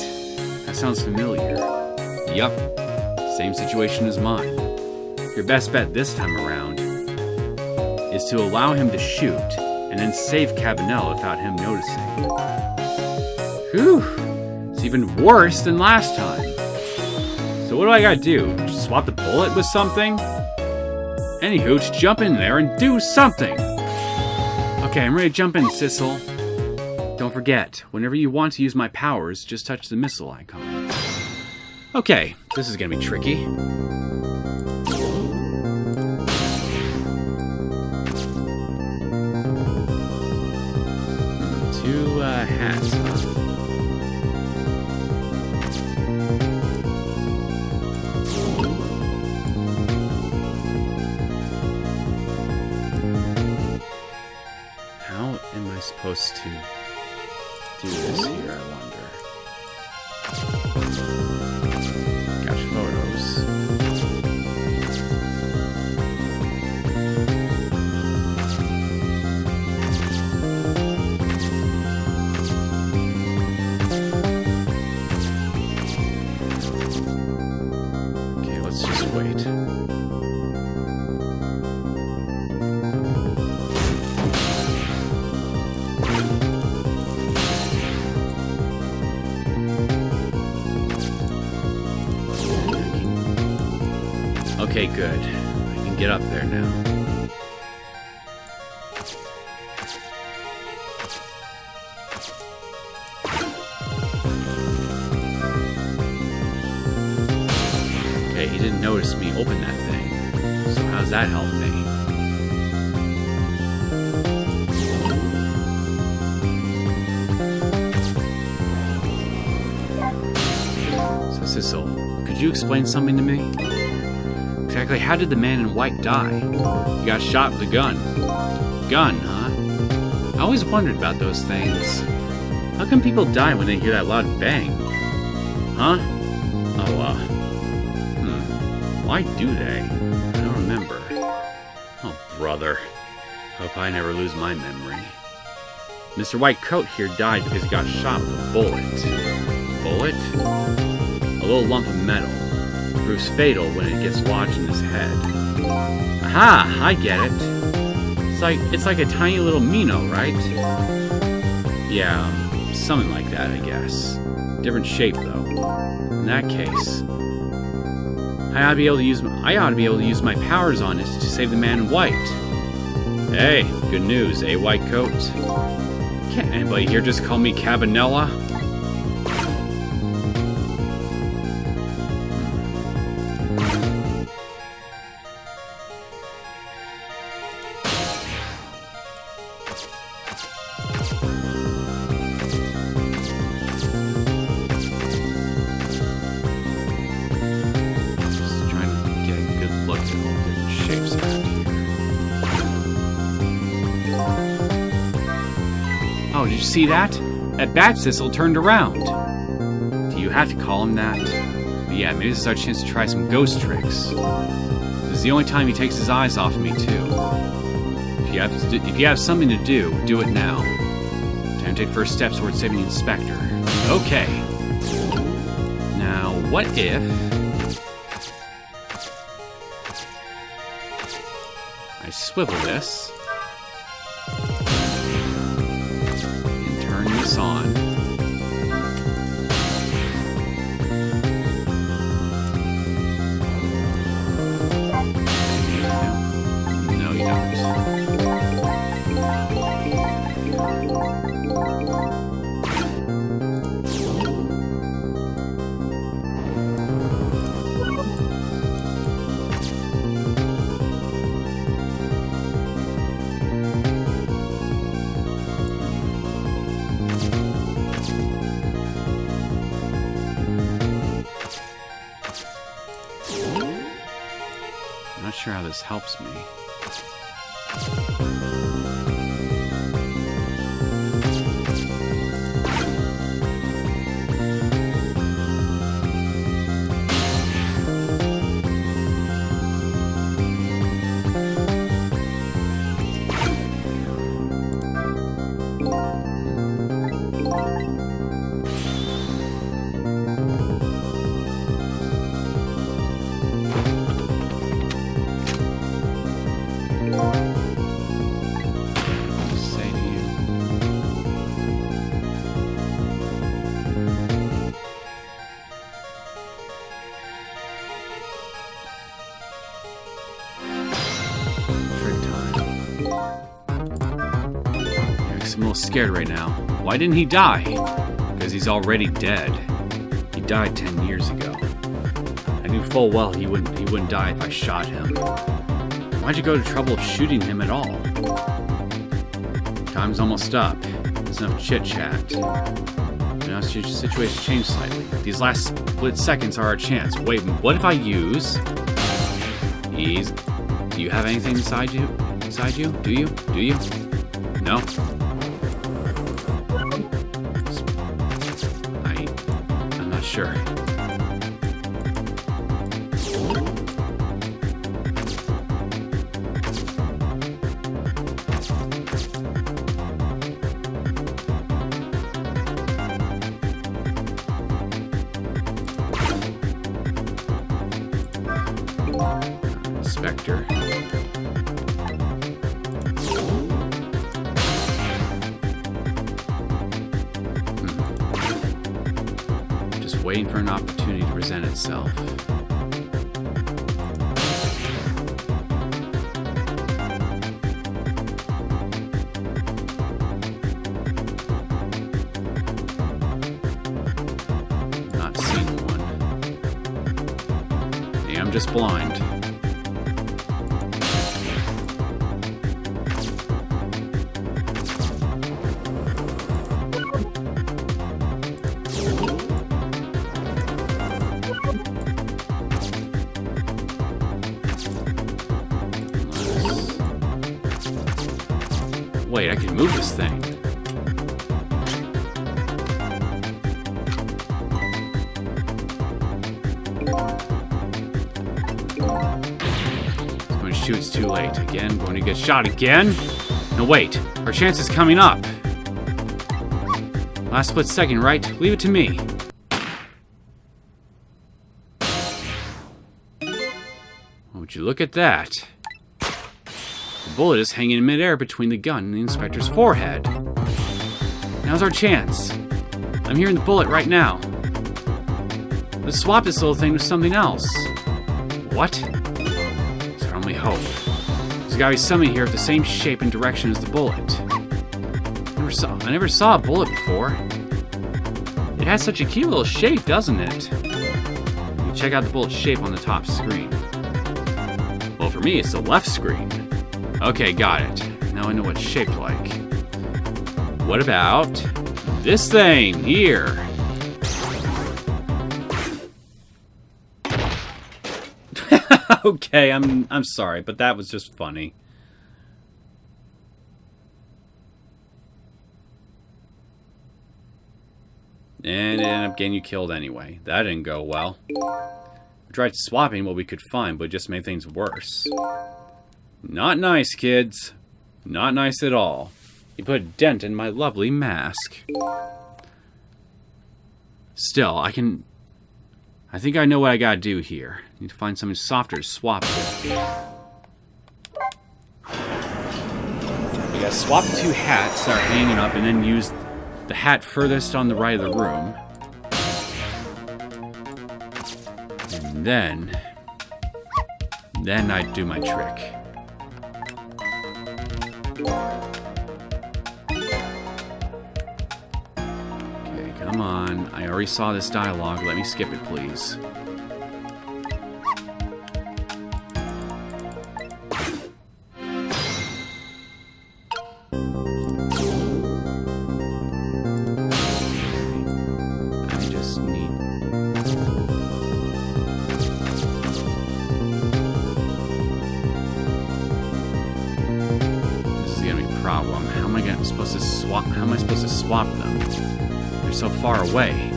That sounds familiar. Yup. Same situation as mine. Your best bet this time around is to allow him to shoot and then save Cabanella without him noticing. Whew. It's even worse than last time. So what do I gotta do? Just swap the bullet with something? Anywho, just jump in there and do something! Okay, I'm ready to jump in, Sissel. Don't forget, whenever you want to use my powers, just touch the missile icon. Okay, this is gonna be tricky. Two hats, huh? How am I supposed to do this here, I wonder? Gosh, photos. Okay, let's just wait. Okay, good. I can get up there now. Okay, he didn't notice me open that thing. So how's that help me? So Sissel, could you explain something to me? Exactly how did the man in white die? He got shot with a gun. Gun, huh? I always wondered about those things. How come people die when they hear that loud bang? Huh? Oh, why do they? I don't remember. Oh, brother. Hope I never lose my memory. Mr. White Coat here died because he got shot with a bullet. Bullet? A little lump of metal. Proves fatal when it gets lodged in his head. Aha! I get it. It's like a tiny little Mino, right? Yeah, something like that, I guess. Different shape though. In that case, I ought to be able to use my powers on it to save the man in white. Hey, good news, eh, White Coat? Can't anybody here just call me Cabanella? Oh, did you see that? That bat Sissel turned around. Do you have to call him that? But yeah, maybe this is our chance to try some ghost tricks. This is the only time he takes his eyes off me, too. If you have something to do it now. Time to take first steps towards saving the inspector. Okay. Now, what if I swivel this and turn this on? No, you don't. Not sure how this helps me. I'm a little scared right now. Why didn't he die? Because he's already dead. He died 10 years ago. I knew full well he wouldn't die if I shot him. Why'd you go to trouble of shooting him at all? Time's almost up. There's enough chit-chat. Now your situation changed slightly. These last split seconds are our chance. Wait, what if I use... Ease. Do you have anything inside you? Do you? No? I'm not sure. Spectre. Just waiting for an opportunity to present itself. Not seeing one. Yeah, I'm just blind. Wait, I can move this thing. It's going to shoot, it's too late. Again, going to get shot again? No, wait. Our chance is coming up. Last split second, right? Leave it to me. Would you look at that? The bullet is hanging in midair between the gun and the inspector's forehead. Now's our chance. I'm hearing the bullet right now. Let's swap this little thing with something else. What? It's our only hope. There's gotta be something here of the same shape and direction as the bullet. I never saw a bullet before. It has such a cute little shape, doesn't it? You can check out the bullet's shape on the top screen. Well, for me, it's the left screen. Okay, got it. Now I know what it's shaped like. What about this thing here? Okay, I'm sorry, but that was just funny. And it ended up getting you killed anyway. That didn't go well. We tried swapping what we could find, but it just made things worse. Not nice, kids. Not nice at all. You put a dent in my lovely mask. Still, I think I know what I gotta do here. I need to find something softer to swap with. We gotta swap the two hats that are hanging up and then use the hat furthest on the right of the room. And then I'd do my trick. Okay, come on. I already saw this dialogue. Let me skip it, please. How am I supposed to swap them? They're so far away.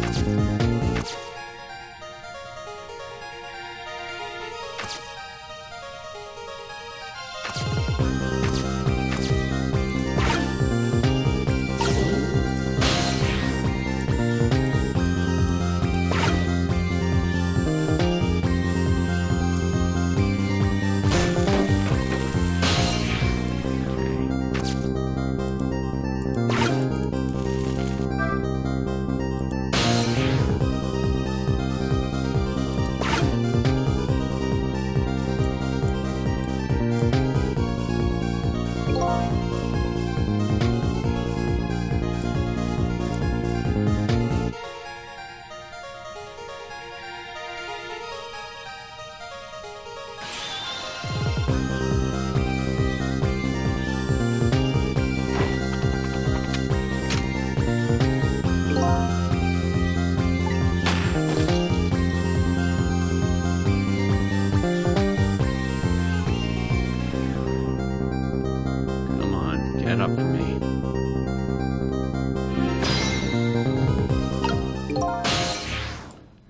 that up for me.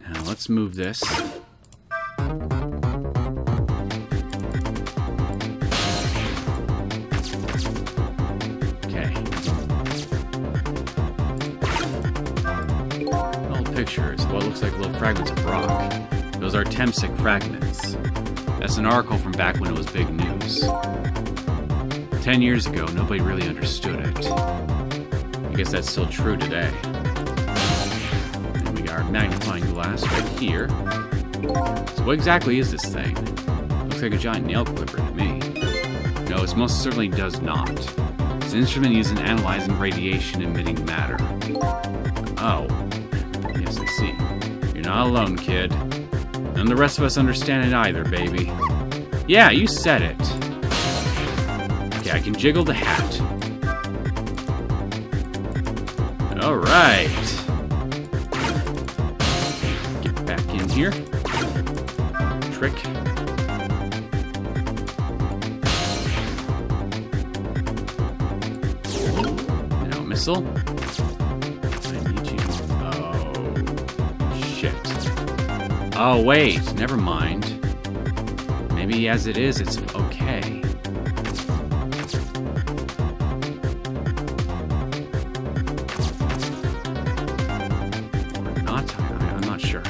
Now let's move this. Okay. Old pictures. What looks like little fragments of rock. Those are Neosekken fragments. That's an article from back when it was big news. 10 years ago, nobody really understood it. I guess that's still true today. And we got our magnifying glass right here. So what exactly is this thing? Looks like a giant nail clipper to me. No, it most certainly does not. It's an instrument used in analyzing radiation-emitting matter. Oh. Yes, I see. You're not alone, kid. None of the rest of us understand it either, baby. Yeah, you said it. Okay, I can jiggle the hat. Alright. Get back in here. Trick. Now, missile. I need you. Oh, shit. Oh, wait, never mind. Maybe as it is, it's okay. Or not, I'm not sure.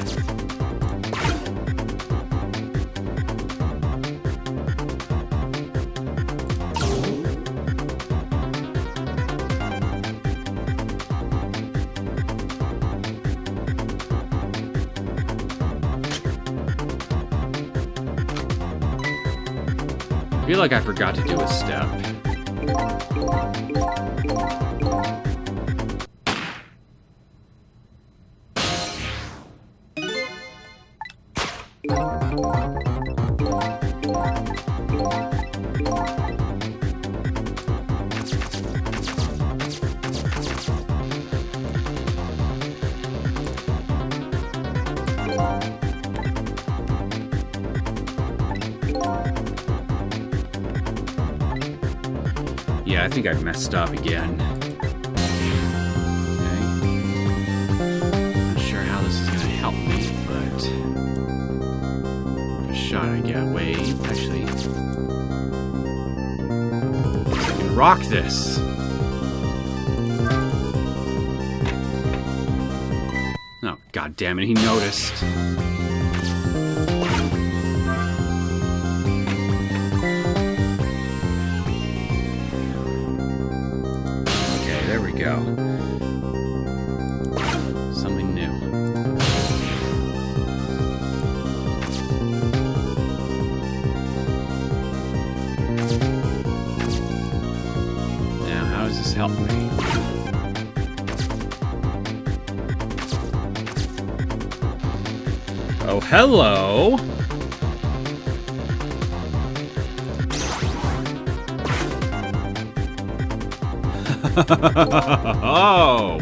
I feel like I forgot to do a step. Yeah, I think I messed up again. Okay. Not sure how this is gonna help me, but a shot I get. Wait, actually, I can rock this. Oh, god damn it! He noticed. Go. Something new. Now, how does this help me? Oh, hello! Oh,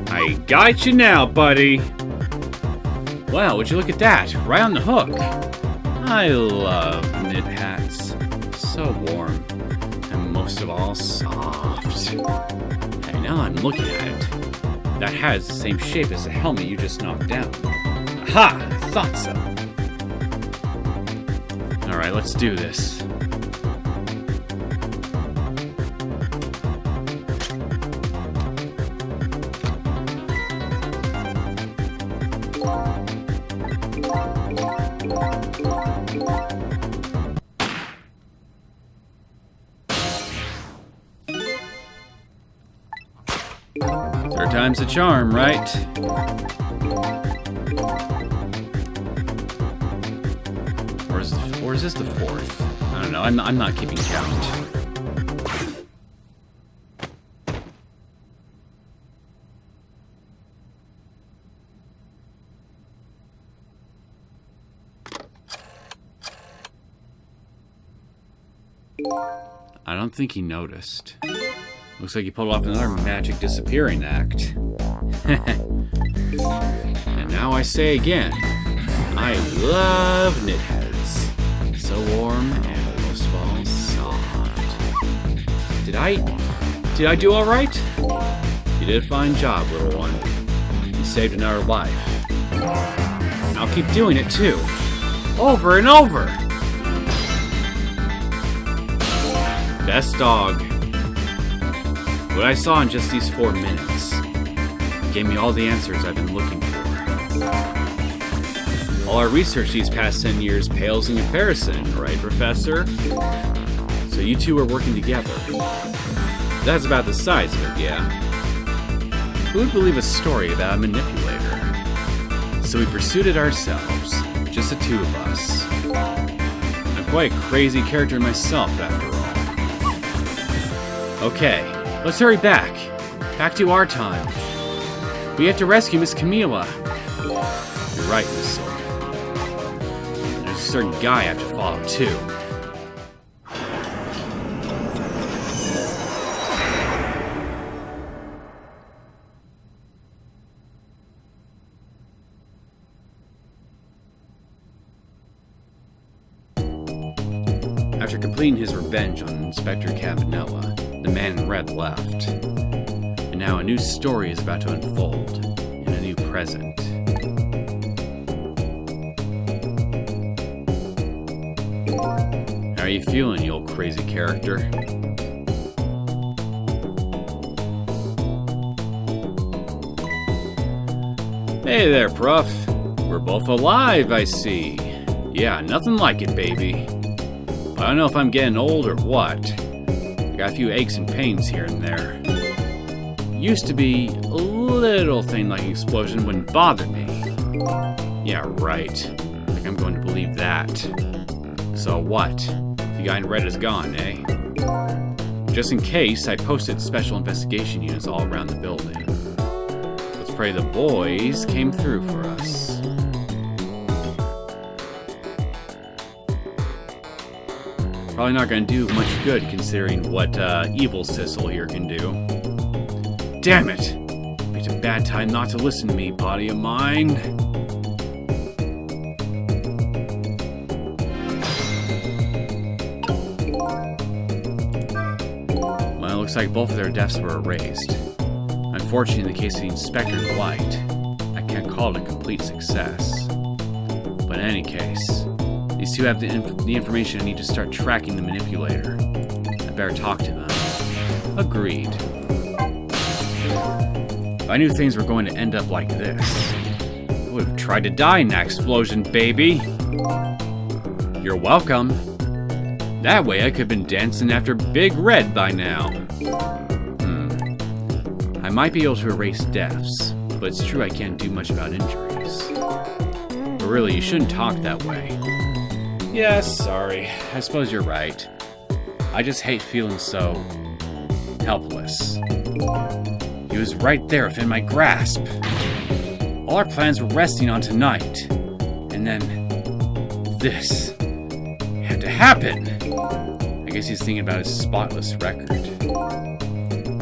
I got you now, buddy. Wow, would you look at that? Right on the hook. I love knit hats. So warm. And most of all, soft. Hey, now I'm looking at it. That hat is the same shape as the helmet you just knocked down. Aha! I thought so. Alright, let's do this. Third time's the charm, right? Or is this the fourth? I don't know. I'm not keeping count. I don't think he noticed. Looks like he pulled off another magic disappearing act. And now I say again, I love knit heads. So warm and most of all soft. Did I Did I do alright? You did a fine job, little one. You saved another life. I'll keep doing it too. Over and over! Best dog. What I saw in just these 4 minutes gave me all the answers I've been looking for. All our research these past 10 years pales in comparison, right, Professor? So you two are working together. That's about the size of it, yeah. Who would believe a story about a manipulator? So we pursued it ourselves, just the 2 of us. I'm quite a crazy character myself, after all. Okay, let's hurry back. Back to our time. We have to rescue Miss Camila. You're right, Miss Silver. There's a certain guy I have to follow, too. After completing his revenge on Inspector Cabanella, the man in red left. And now a new story is about to unfold in a new present. How are you feeling, you old crazy character? Hey there, Prof. We're both alive, I see. Yeah, nothing like it, baby. But I don't know if I'm getting old or what. I got a few aches and pains here and there. Used to be a little thing like an explosion wouldn't bother me. Yeah, right. Like I'm going to believe that. So what? The guy in red is gone, eh? Just in case, I posted special investigation units all around the building. Let's pray the boys came through for us. Probably not going to do much good considering what evil Sissel here can do. Damn it! It's a bad time not to listen to me, body of mine. Well, it looks like both of their deaths were erased. Unfortunately, in the case of the Inspector Light, I can't call it a complete success. But in any case, these two have the information I need to start tracking the manipulator. I better talk to them. Agreed. If I knew things were going to end up like this, I would have tried to die in that explosion, baby. You're welcome. That way I could have been dancing after Big Red by now. I might be able to erase deaths, but it's true I can't do much about injuries. But really, you shouldn't talk that way. Yes, sorry. I suppose you're right. I just hate feeling so helpless. He was right there within my grasp. All our plans were resting on tonight. And then this had to happen. I guess he's thinking about his spotless record.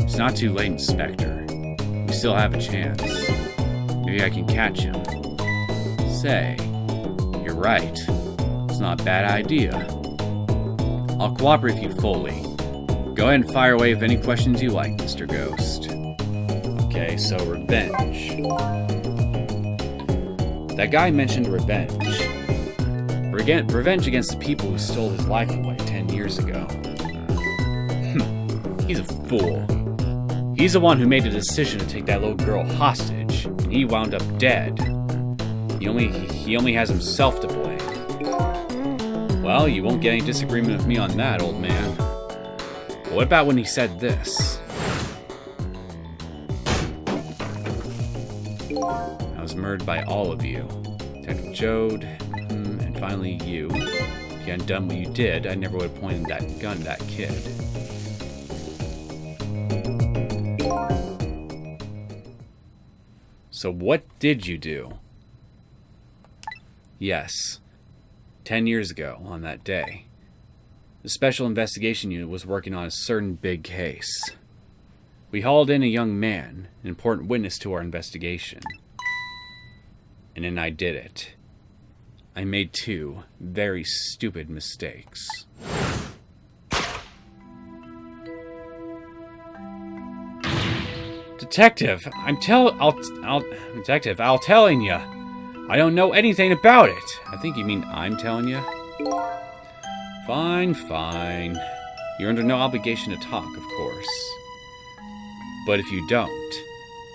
It's not too late, Inspector. We still have a chance. Maybe I can catch him. Say, you're right. It's not a bad idea. I'll cooperate with you fully. Go ahead and fire away with any questions you like, Mr. Ghost. Okay, so revenge. That guy mentioned revenge. Revenge against the people who stole his life away 10 years ago. He's a fool. He's the one who made the decision to take that little girl hostage, and he wound up dead. He only has himself to blame. Well, you won't get any disagreement with me on that, old man. But what about when he said this? I was murdered by all of you. Detective Jode, and finally you. If you hadn't done what you did, I never would have pointed that gun at that kid. So what did you do? Yes. 10 years ago, on that day, the Special Investigation Unit was working on a certain big case. We hauled in a young man, an important witness to our investigation. And then I did it. I made 2 very stupid mistakes. Detective, I'll telling you. I don't know anything about it. I think you mean I'm telling you. Fine, fine. You're under no obligation to talk, of course. But if you don't,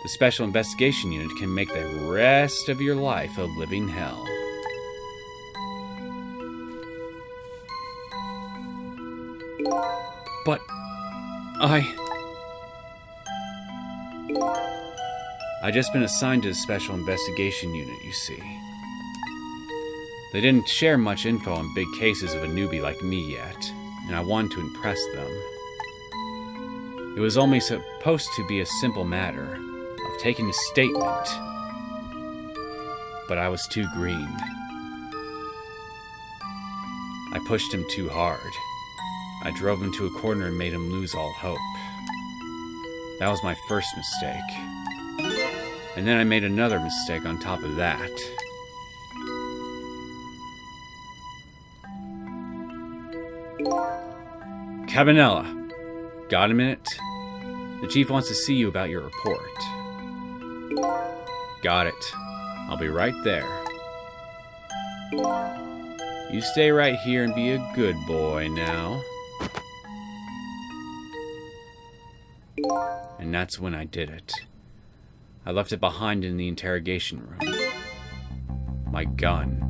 the Special Investigation Unit can make the rest of your life a living hell. But I just been assigned to the Special Investigation Unit, you see. They didn't share much info on big cases of a newbie like me yet, and I wanted to impress them. It was only supposed to be a simple matter of taking a statement, but I was too green. I pushed him too hard. I drove him to a corner and made him lose all hope. That was my first mistake. And then I made another mistake on top of that. Cabanella, got a minute? The chief wants to see you about your report. Got it. I'll be right there. You stay right here and be a good boy now. And that's when I did it. I left it behind in the interrogation room. My gun.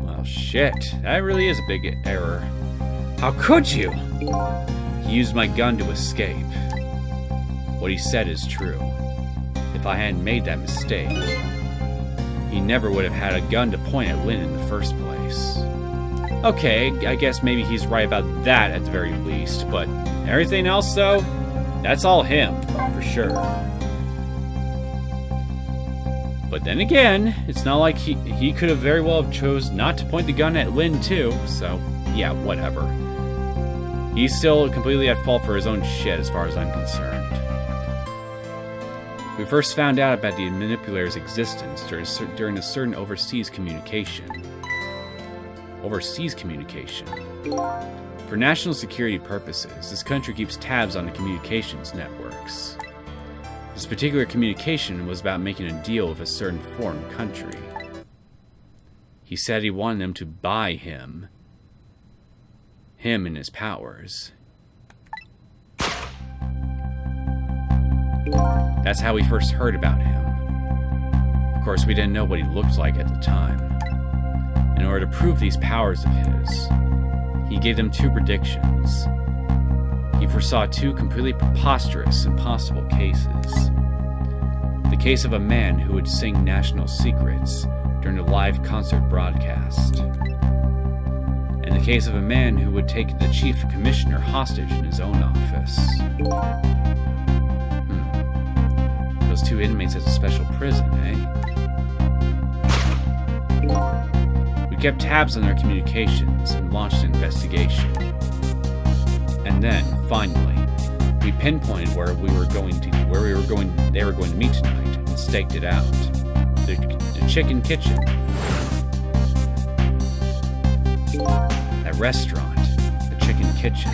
Well, shit. That really is a big error. How could you? He used my gun to escape. What he said is true. If I hadn't made that mistake, he never would have had a gun to point at Lynn in the first place. Okay, I guess maybe he's right about that at the very least, but everything else, though, that's all him, for sure. But then again, it's not like he could have very well have chose not to point the gun at Lynn too, so yeah, whatever. He's still completely at fault for his own shit as far as I'm concerned. We first found out about the Manipulator's existence during a certain overseas communication. Overseas communication? For national security purposes, this country keeps tabs on the communications networks. This particular communication was about making a deal with a certain foreign country. He said he wanted them to buy him and his powers. That's how we first heard about him. Of course, we didn't know what he looked like at the time. In order to prove these powers of his, he gave them two predictions. He foresaw two completely preposterous, impossible cases. The case of a man who would sing national secrets during a live concert broadcast. And the case of a man who would take the chief commissioner hostage in his own office. Those two inmates at a special prison, eh? We kept tabs on their communications and launched an investigation. And then, finally, we pinpointed where they were going to meet tonight and staked it out. The Chicken Kitchen. That restaurant, the Chicken Kitchen.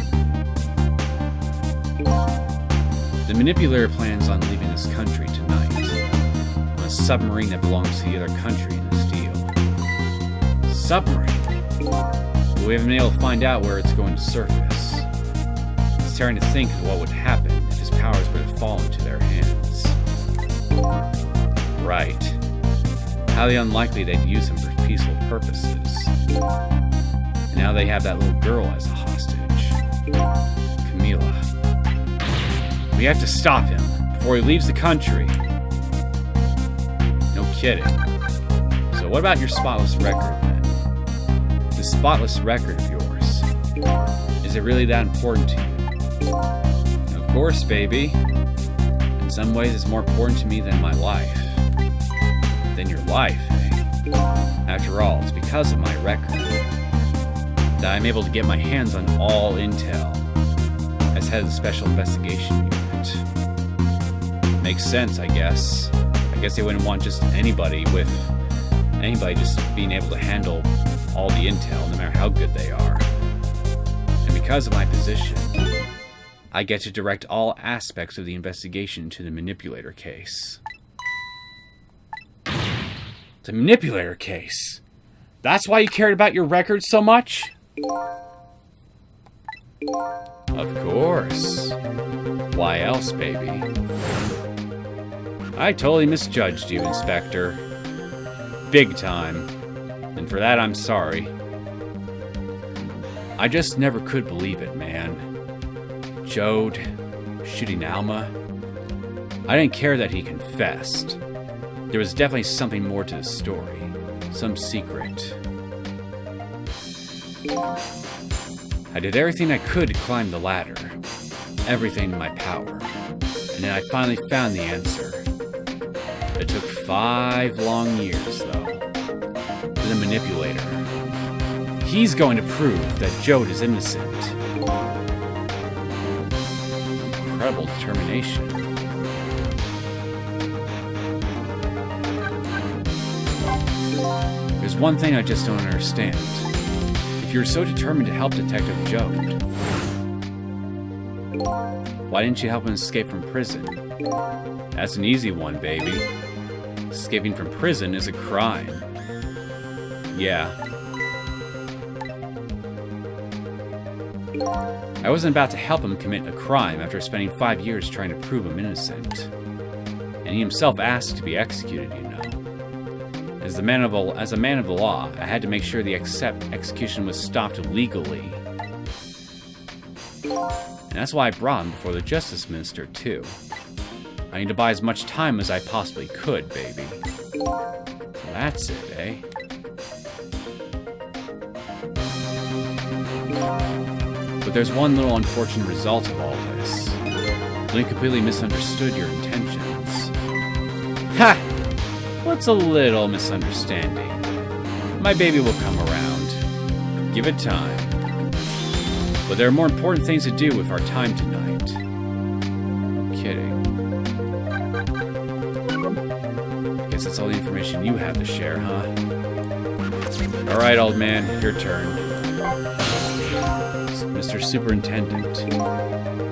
The Manipulator plans on leaving this country tonight on a submarine that belongs to the other country in this deal. Submarine? But we haven't been able to find out where it's going to surface. It's starting to think of what would happen if his powers were to fall into their hands. Right. Highly unlikely they'd use him for peaceful purposes. And now they have that little girl as a hostage. Camila. We have to stop him before he leaves the country. No kidding. So what about your spotless record, then? This spotless record of yours. Is it really that important to you? Of course, baby. In some ways, it's more important to me than my life. Than your life, eh? After all, it's because of my record that I'm able to get my hands on all intel as head of the Special Investigation Unit. Makes sense, I guess. I guess they wouldn't want just anybody just being able to handle all the intel, no matter how good they are. And because of my position, I get to direct all aspects of the investigation into the Manipulator case. The Manipulator case? That's why you cared about your records so much? Of course. Why else, baby? I totally misjudged you, Inspector. Big time. And for that, I'm sorry. I just never could believe it, man. Jode shooting Alma. I didn't care that he confessed. There was definitely something more to the story. Some secret. I did everything I could to climb the ladder. Everything in my power. And then I finally found the answer. It took 5 long years, though. To the Manipulator. He's going to prove that Jode is innocent. Incredible determination. There's one thing I just don't understand. If you're so determined to help Detective Jode, why didn't you help him escape from prison? That's an easy one, baby. Escaping from prison is a crime. Yeah. I wasn't about to help him commit a crime after spending 5 years trying to prove him innocent. And he himself asked to be executed, you know. As a man of the law, I had to make sure the execution was stopped legally. And that's why I brought him before the Justice Minister, too. I need to buy as much time as I possibly could, baby. So that's it, eh? But there's one little unfortunate result of all this. Link completely misunderstood your intentions. Ha! What's a little misunderstanding? My baby will come around. Give it time. But there are more important things to do with our time tonight. Kidding. Guess that's all the information you have to share, huh? Alright, old man, your turn. Mr. Superintendent,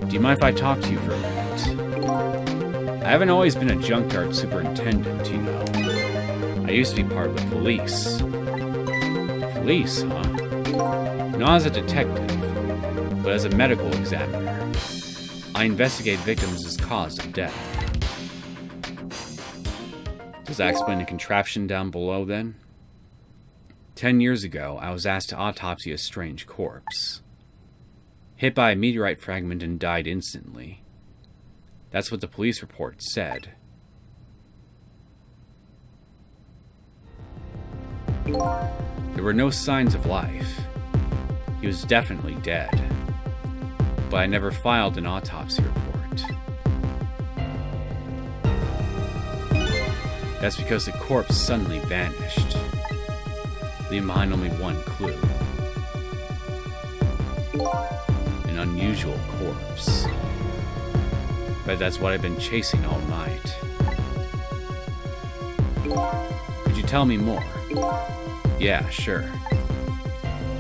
do you mind if I talk to you for a minute? I haven't always been a junkyard superintendent, you know. I used to be part of the police. Police, huh? Not as a detective, but as a medical examiner. I investigate victims as cause of death. Does that explain the contraption down below, then? 10 years ago, I was asked to autopsy a strange corpse. Hit by a meteorite fragment and died instantly. That's what the police report said. There were no signs of life. He was definitely dead. But I never filed an autopsy report. That's because the corpse suddenly vanished, leaving behind only one clue. An unusual corpse. But that's what I've been chasing all night. Could you tell me more? Yeah, sure.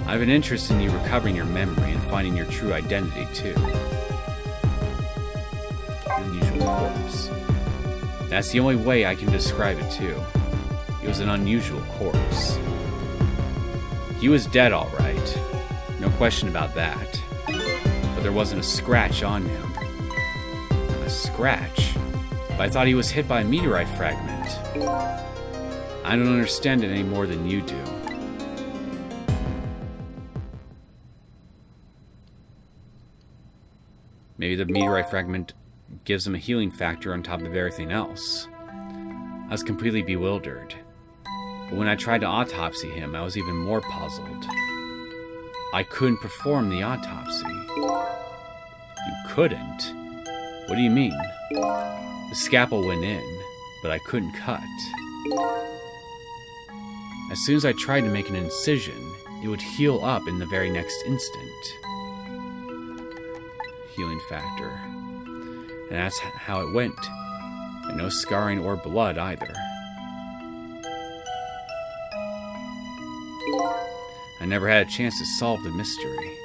I have an interest in you recovering your memory and finding your true identity, too. An unusual corpse. That's the only way I can describe it, too. It was an unusual corpse. He was dead, all right. No question about that. But there wasn't a scratch on him. A scratch? But I thought he was hit by a meteorite fragment. I don't understand it any more than you do. Maybe the meteorite fragment gives him a healing factor on top of everything else. I was completely bewildered. But when I tried to autopsy him, I was even more puzzled. I couldn't perform the autopsy. You couldn't? What do you mean? The scalpel went in, but I couldn't cut. As soon as I tried to make an incision, it would heal up in the very next instant. Healing factor. And that's how it went. And no scarring or blood either. I never had a chance to solve the mystery.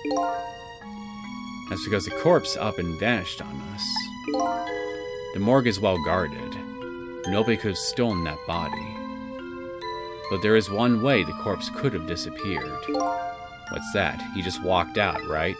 That's because the corpse up and vanished on us. The morgue is well guarded. Nobody could have stolen that body. But there is one way the corpse could have disappeared. What's that? He just walked out, right?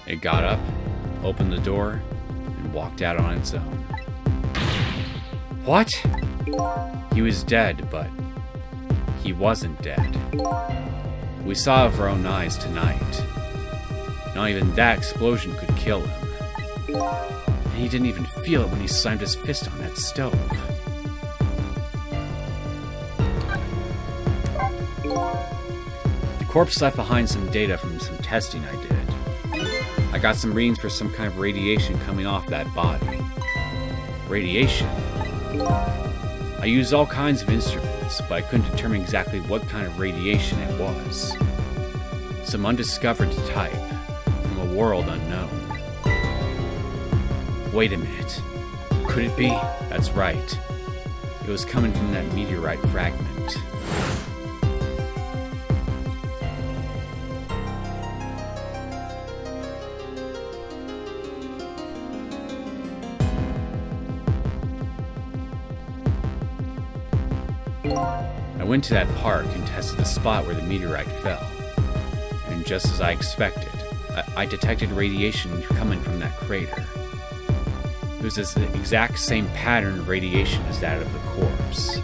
It got up, opened the door, and walked out on its own. What? He was dead, but he wasn't dead. We saw with our own eyes tonight. Not even that explosion could kill him. And he didn't even feel it when he slammed his fist on that stove. The corpse left behind some data from some testing I did. I got some readings for some kind of radiation coming off that body. Radiation? I used all kinds of instruments, but I couldn't determine exactly what kind of radiation it was. Some undiscovered type, from a world unknown. Wait a minute. Could it be? That's right. It was coming from that meteorite fragment. I went to that park and tested the spot where the meteorite fell. And just as I expected, I detected radiation coming from that crater. It was the exact same pattern of radiation as that of the corpse.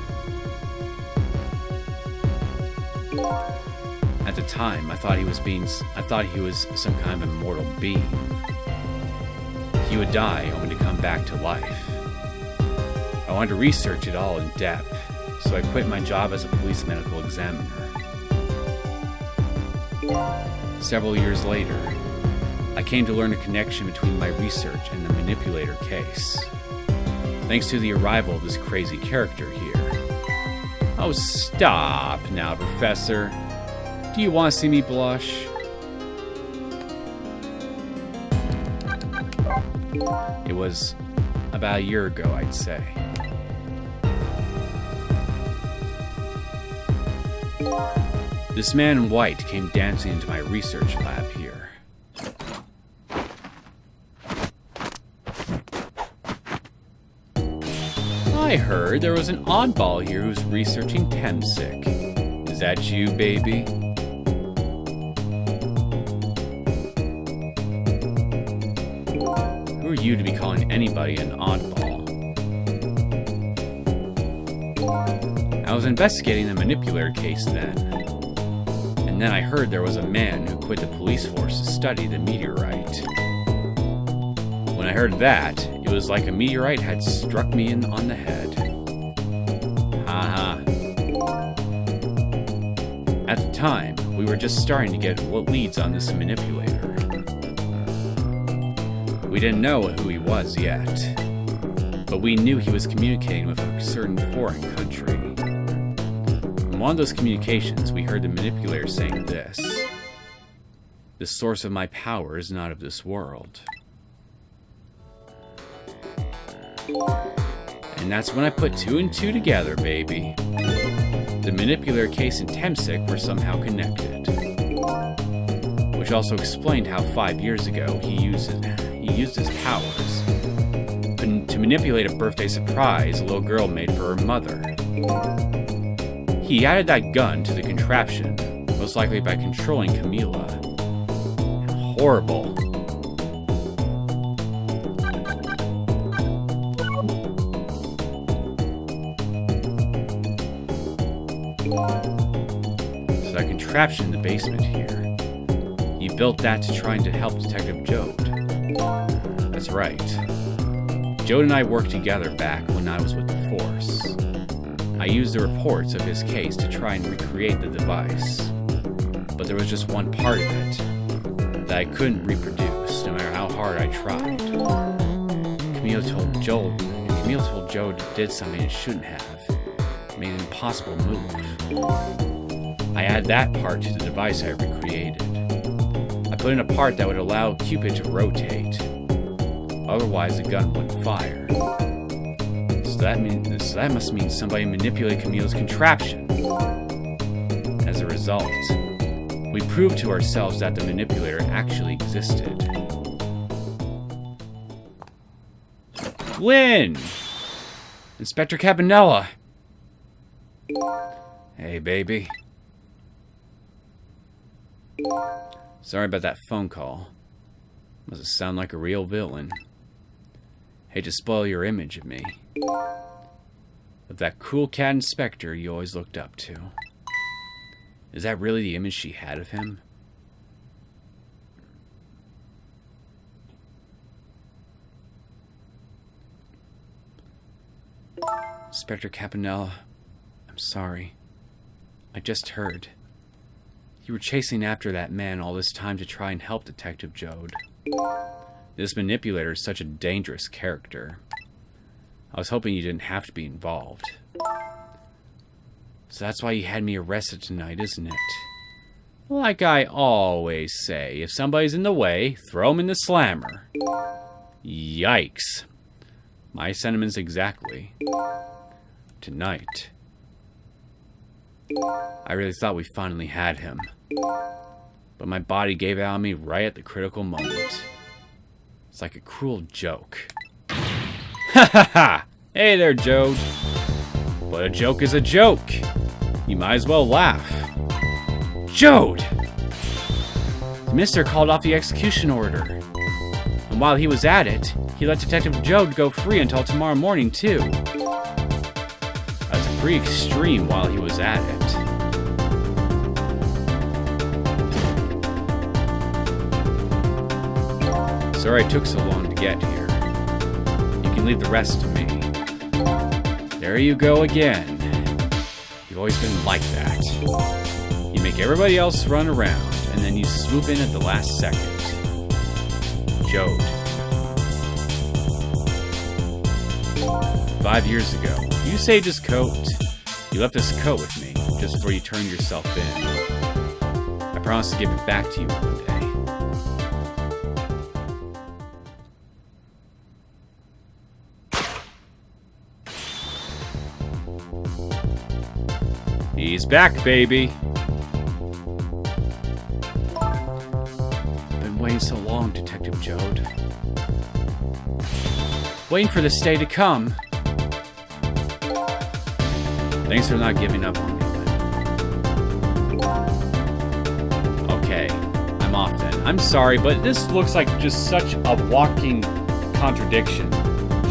At the time, I thought he was some kind of immortal being. He would die only to come back to life. I wanted to research it all in depth, so I quit my job as a police medical examiner. Several years later, I came to learn a connection between my research and the Manipulator case, thanks to the arrival of this crazy character here. Oh, stop now, Professor. Do you want to see me blush? It was about a year ago, I'd say. This man in white came dancing into my research lab here. I heard there was an oddball here who's researching Neosekken. Is that you, baby? Who are you to be calling anybody an oddball? I was investigating the Manipulator case then. And then I heard there was a man who quit the police force to study the meteorite. When I heard that, it was like a meteorite had struck me on the head. Haha. At the time, we were just starting to get what leads on this Manipulator. We didn't know who he was yet, but we knew he was communicating with a certain foreign country. In one of those communications, we heard the Manipulator saying this: "The source of my power is not of this world." And that's when I put two and two together, baby. The Manipulator case and Neosekken were somehow connected. Which also explained how 5 years ago he used his powers to manipulate a birthday surprise a little girl made for her mother. He added that gun to the contraption, most likely by controlling Camila. Horrible. So that contraption in the basement here, he built that to try to help Detective Jode. That's right. Jode and I worked together back when I was with the Force. I used the reports of his case to try and recreate the device. But there was just one part of it that I couldn't reproduce, no matter how hard I tried. Camille told Jode did something it shouldn't have. made an impossible move. I added that part to the device I recreated. I put in a part that would allow Cupid to rotate. Otherwise, the gun wouldn't fire. So that must mean somebody manipulated Camille's contraption. As a result, we proved to ourselves that the manipulator actually existed. Lynn! Inspector Cabanella! Hey, baby. Sorry about that phone call. Must sound like a real villain. Hate to spoil your image of me. Of that cool cat inspector you always looked up to. Is that really the image she had of him? Inspector Cabanella, I'm sorry. I just heard. You were chasing after that man all this time to try and help Detective Jode. This manipulator is such a dangerous character. I was hoping you didn't have to be involved. So that's why you had me arrested tonight, isn't it? Like I always say, if somebody's in the way, throw them in the slammer. Yikes. My sentiments exactly. Tonight. I really thought we finally had him. But my body gave out on me right at the critical moment. It's like a cruel joke. Ha ha ha! Hey there, Jode. But a joke is a joke. You might as well laugh. Jode! The minister called off the execution order. And while he was at it, he let Detective Jode go free until tomorrow morning, too. That's pretty extreme while he was at it. Sorry it took so long to get here. You can leave the rest to me. There you go again. You've always been like that. You make everybody else run around, and then you swoop in at the last second. Jode. 5 years ago, you saved his coat. You left this coat with me, just before you turned yourself in. I promised to give it back to you one day. He's back, baby. Been waiting so long, Detective Jode. Waiting for this day to come. Thanks for not giving up on me, Lynn. Okay, I'm off then. I'm sorry, but this looks like just such a walking contradiction.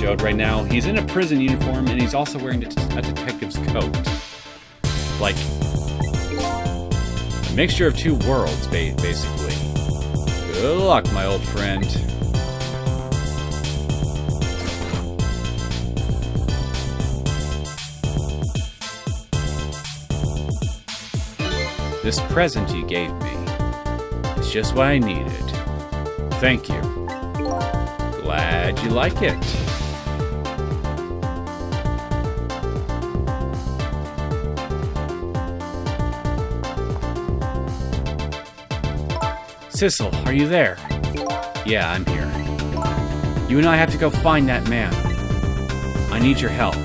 Jode right now, he's in a prison uniform and he's also wearing a detective's coat. Like, a mixture of two worlds, basically. Good luck, my old friend. This present you gave me is just what I needed. Thank you. Glad you like it. Sissel, are you there? Yeah, I'm here. You and I have to go find that man. I need your help.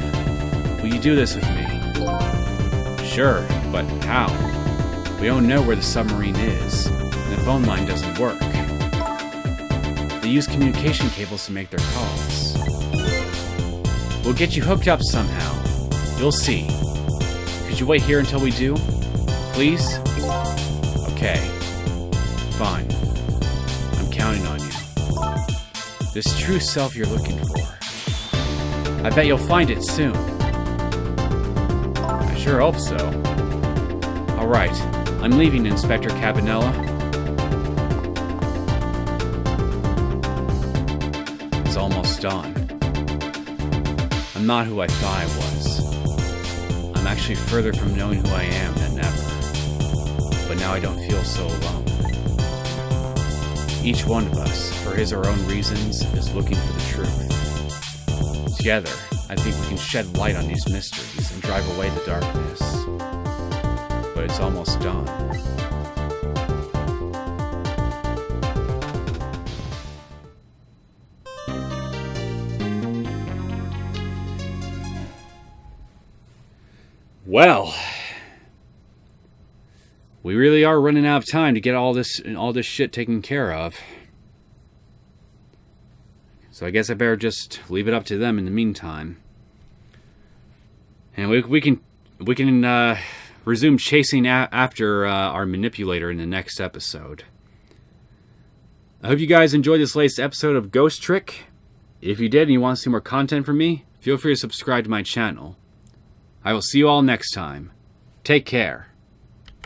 Will you do this with me? Sure, but how? We don't know where the submarine is, and the phone line doesn't work. They use communication cables to make their calls. We'll get you hooked up somehow. You'll see. Could you wait here until we do? Please? Okay. Fine. I'm counting on you. This true self you're looking for. I bet you'll find it soon. I sure hope so. Alright, I'm leaving, Inspector Cabanella. It's almost dawn. I'm not who I thought I was. I'm actually further from knowing who I am than ever. But now I don't feel so alone. Each one of us, for his or own reasons, is looking for the truth. Together, I think we can shed light on these mysteries and drive away the darkness. But it's almost done. Well, we really are running out of time to get all this shit taken care of. So I guess I better just leave it up to them in the meantime. And we can resume chasing after our manipulator in the next episode. I hope you guys enjoyed this latest episode of Ghost Trick. If you did and you want to see more content from me, feel free to subscribe to my channel. I will see you all next time. Take care.